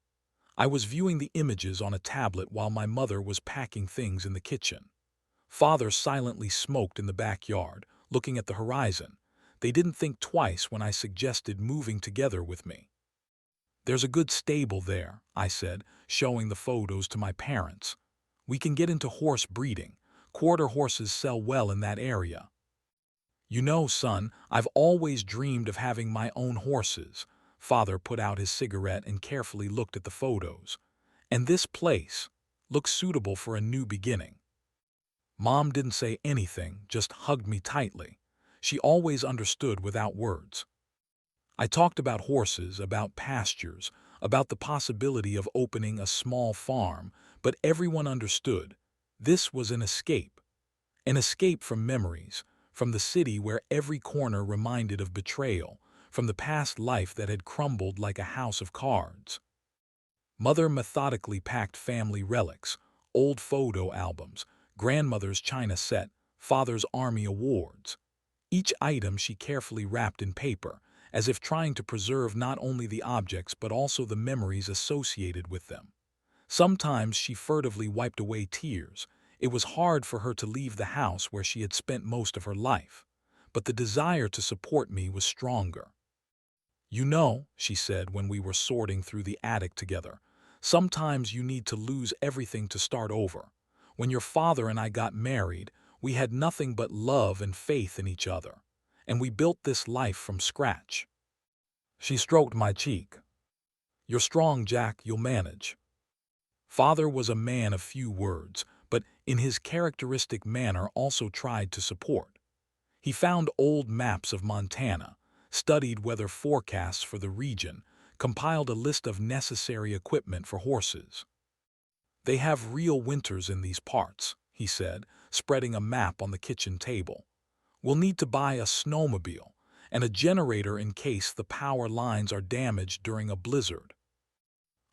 I was viewing the images on a tablet while my mother was packing things in the kitchen. Father silently smoked in the backyard, looking at the horizon. They didn't think twice when I suggested moving together with me. There's a good stable there, I said, showing the photos to my parents. We can get into horse breeding. Quarter horses sell well in that area. You know, son, I've always dreamed of having my own horses. Father put out his cigarette and carefully looked at the photos. And this place looks suitable for a new beginning. Mom didn't say anything, just hugged me tightly. She always understood without words. I talked about horses, about pastures, about the possibility of opening a small farm, but everyone understood. This was an escape from memories, from the city where every corner reminded of betrayal, from the past life that had crumbled like a house of cards. Mother methodically packed family relics, old photo albums, grandmother's china set, father's army awards. Each item she carefully wrapped in paper, as if trying to preserve not only the objects but also the memories associated with them. Sometimes she furtively wiped away tears. It was hard for her to leave the house where she had spent most of her life, but the desire to support me was stronger. You know, she said when we were sorting through the attic together, sometimes you need to lose everything to start over. When your father and I got married, we had nothing but love and faith in each other, and we built this life from scratch. She stroked my cheek. You're strong, Jack, you'll manage. Father was a man of few words, but in his characteristic manner also tried to support. He found old maps of Montana, studied weather forecasts for the region, compiled a list of necessary equipment for horses. They have real winters in these parts, he said, spreading a map on the kitchen table. We'll need to buy a snowmobile and a generator in case the power lines are damaged during a blizzard.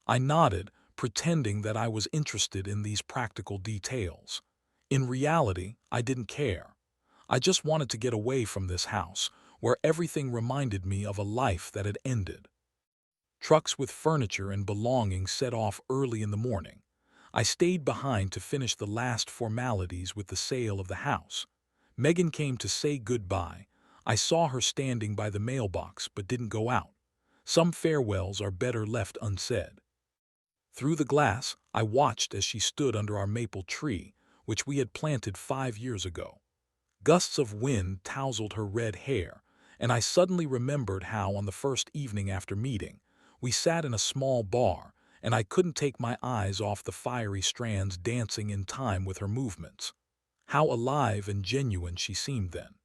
I nodded, pretending that I was interested in these practical details. In reality, I didn't care. I just wanted to get away from this house, where everything reminded me of a life that had ended. Trucks with furniture and belongings set off early in the morning. I stayed behind to finish the last formalities with the sale of the house. Megan came to say goodbye. I saw her standing by the mailbox but didn't go out. Some farewells are better left unsaid. Through the glass, I watched as she stood under our maple tree, which we had planted 5 years ago. Gusts of wind tousled her red hair, and I suddenly remembered how on the first evening after meeting, we sat in a small bar, and I couldn't take my eyes off the fiery strands dancing in time with her movements. How alive and genuine she seemed then.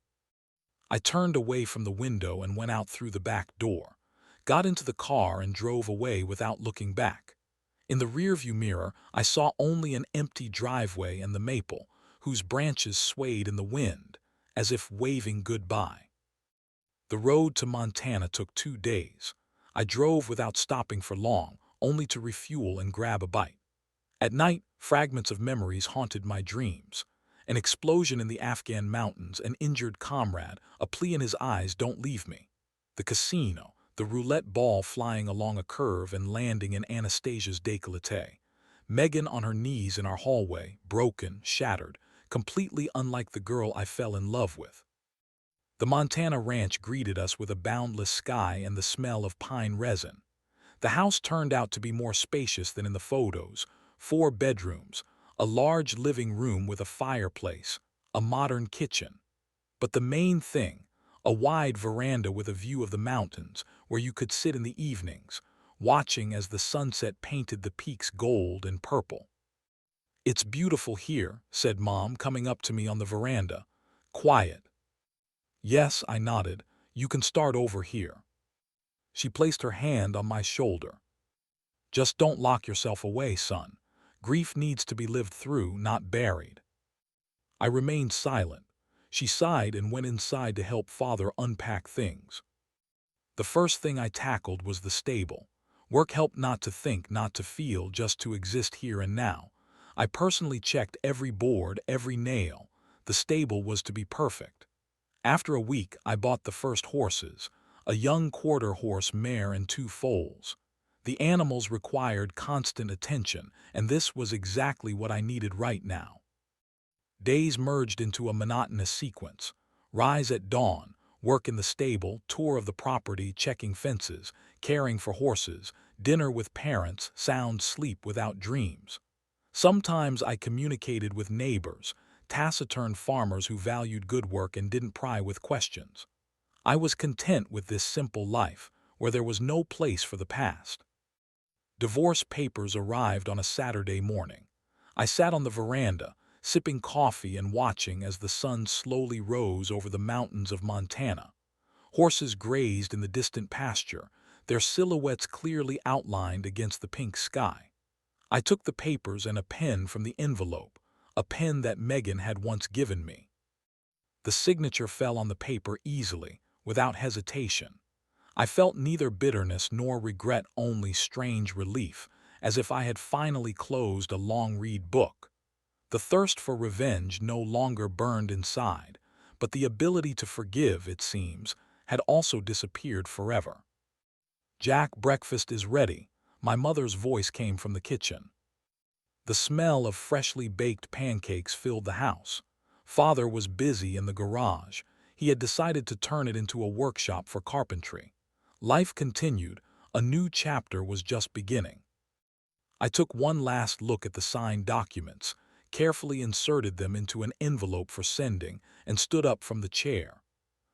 I turned away from the window and went out through the back door, got into the car and drove away without looking back. In the rearview mirror, I saw only an empty driveway and the maple, whose branches swayed in the wind, as if waving goodbye. The road to Montana took 2 days. I drove without stopping for long, only to refuel and grab a bite. At night, fragments of memories haunted my dreams. An explosion in the Afghan mountains, an injured comrade, a plea in his eyes, "Don't leave me." The casino, the roulette ball flying along a curve and landing in Anastasia's décolleté. Megan on her knees in our hallway, broken, shattered, completely unlike the girl I fell in love with. The Montana ranch greeted us with a boundless sky and the smell of pine resin. The house turned out to be more spacious than in the photos: 4 bedrooms, a large living room with a fireplace, a modern kitchen. But the main thing, a wide veranda with a view of the mountains where you could sit in the evenings, watching as the sunset painted the peaks gold and purple. "It's beautiful here," said Mom, coming up to me on the veranda. "Quiet." "Yes," I nodded. "You can start over here." She placed her hand on my shoulder. "Just don't lock yourself away, son. Grief needs to be lived through, not buried." I remained silent. She sighed and went inside to help Father unpack things. The first thing I tackled was the stable. Work helped not to think, not to feel, just to exist here and now. I personally checked every board, every nail. The stable was to be perfect. After a week, I bought the first horses, a young quarter-horse mare and 2 foals. The animals required constant attention, and this was exactly what I needed right now. Days merged into a monotonous sequence: rise at dawn, work in the stable, tour of the property, checking fences, caring for horses, dinner with parents, sound sleep without dreams. Sometimes I communicated with neighbors, taciturn farmers who valued good work and didn't pry with questions. I was content with this simple life, where there was no place for the past. Divorce papers arrived on a Saturday morning. I sat on the veranda, sipping coffee and watching as the sun slowly rose over the mountains of Montana. Horses grazed in the distant pasture, their silhouettes clearly outlined against the pink sky. I took the papers and a pen from the envelope, a pen that Megan had once given me. The signature fell on the paper easily, without hesitation. I felt neither bitterness nor regret, only strange relief, as if I had finally closed a long-read book. The thirst for revenge no longer burned inside, but the ability to forgive, it seems, had also disappeared forever. "Jack, breakfast is ready," my mother's voice came from the kitchen. The smell of freshly baked pancakes filled the house. Father was busy in the garage. He had decided to turn it into a workshop for carpentry. Life continued. A new chapter was just beginning. I took one last look at the signed documents, carefully inserted them into an envelope for sending, and stood up from the chair.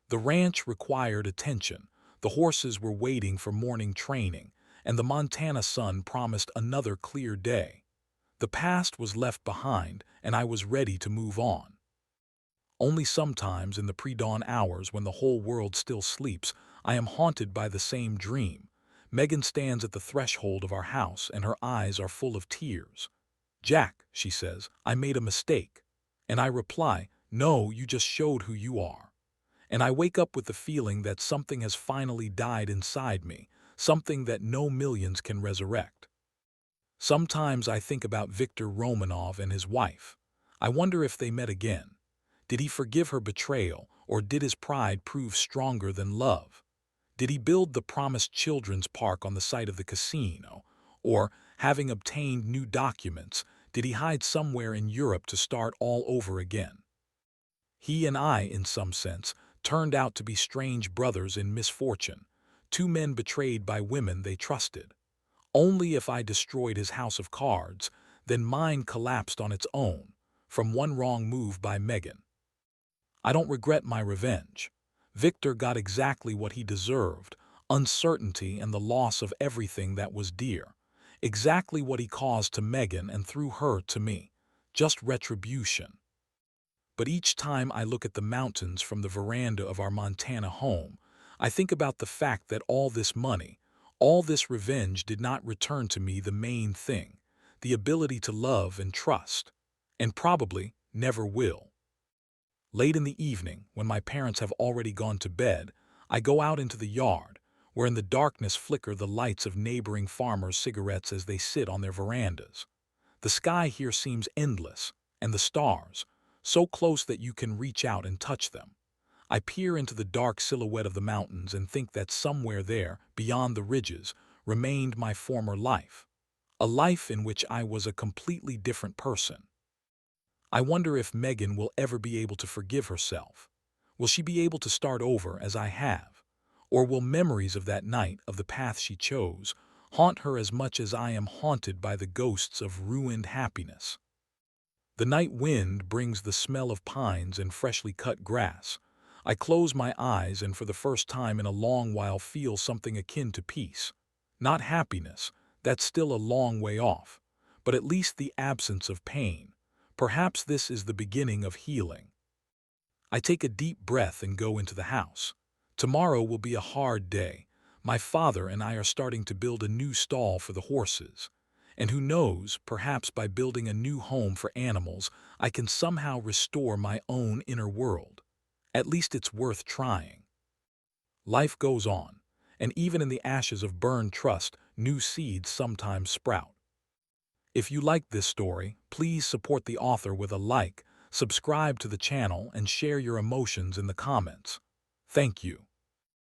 The ranch required attention. The horses were waiting for morning training, and the Montana sun promised another clear day. The past was left behind, and I was ready to move on. Only sometimes in the pre-dawn hours, when the whole world still sleeps, I am haunted by the same dream. Megan stands at the threshold of our house, and her eyes are full of tears. "Jack," she says, "I made a mistake." And I reply, "No, you just showed who you are." And I wake up with the feeling that something has finally died inside me, something that no millions can resurrect. Sometimes I think about Viktor Romanov and his wife. I wonder if they met again. Did he forgive her betrayal, or did his pride prove stronger than love? Did he build the promised children's park on the site of the casino? Or, having obtained new documents, did he hide somewhere in Europe to start all over again? He and I, in some sense, turned out to be strange brothers in misfortune, 2 men betrayed by women they trusted. Only if I destroyed his house of cards, then mine collapsed on its own, from one wrong move by Megan. I don't regret my revenge. Victor got exactly what he deserved: uncertainty and the loss of everything that was dear. Exactly what he caused to Megan and through her to me. Just retribution. But each time I look at the mountains from the veranda of our Montana home, I think about the fact that all this money, all this revenge did not return to me the main thing: the ability to love and trust. And probably, never will. Late in the evening, when my parents have already gone to bed, I go out into the yard, where in the darkness flicker the lights of neighboring farmers' cigarettes as they sit on their verandas. The sky here seems endless, and the stars, so close that you can reach out and touch them. I peer into the dark silhouette of the mountains and think that somewhere there, beyond the ridges, remained my former life. A life in which I was a completely different person. I wonder if Megan will ever be able to forgive herself. Will she be able to start over as I have? Or will memories of that night, of the path she chose, haunt her as much as I am haunted by the ghosts of ruined happiness? The night wind brings the smell of pines and freshly cut grass. I close my eyes and for the first time in a long while feel something akin to peace. Not happiness, that's still a long way off, but at least the absence of pain. Perhaps this is the beginning of healing. I take a deep breath and go into the house. Tomorrow will be a hard day. My father and I are starting to build a new stall for the horses. And who knows, perhaps by building a new home for animals, I can somehow restore my own inner world. At least it's worth trying. Life goes on, and even in the ashes of burned trust, new seeds sometimes sprout. If you like this story, please support the author with a like, subscribe to the channel, and share your emotions in the comments. Thank you.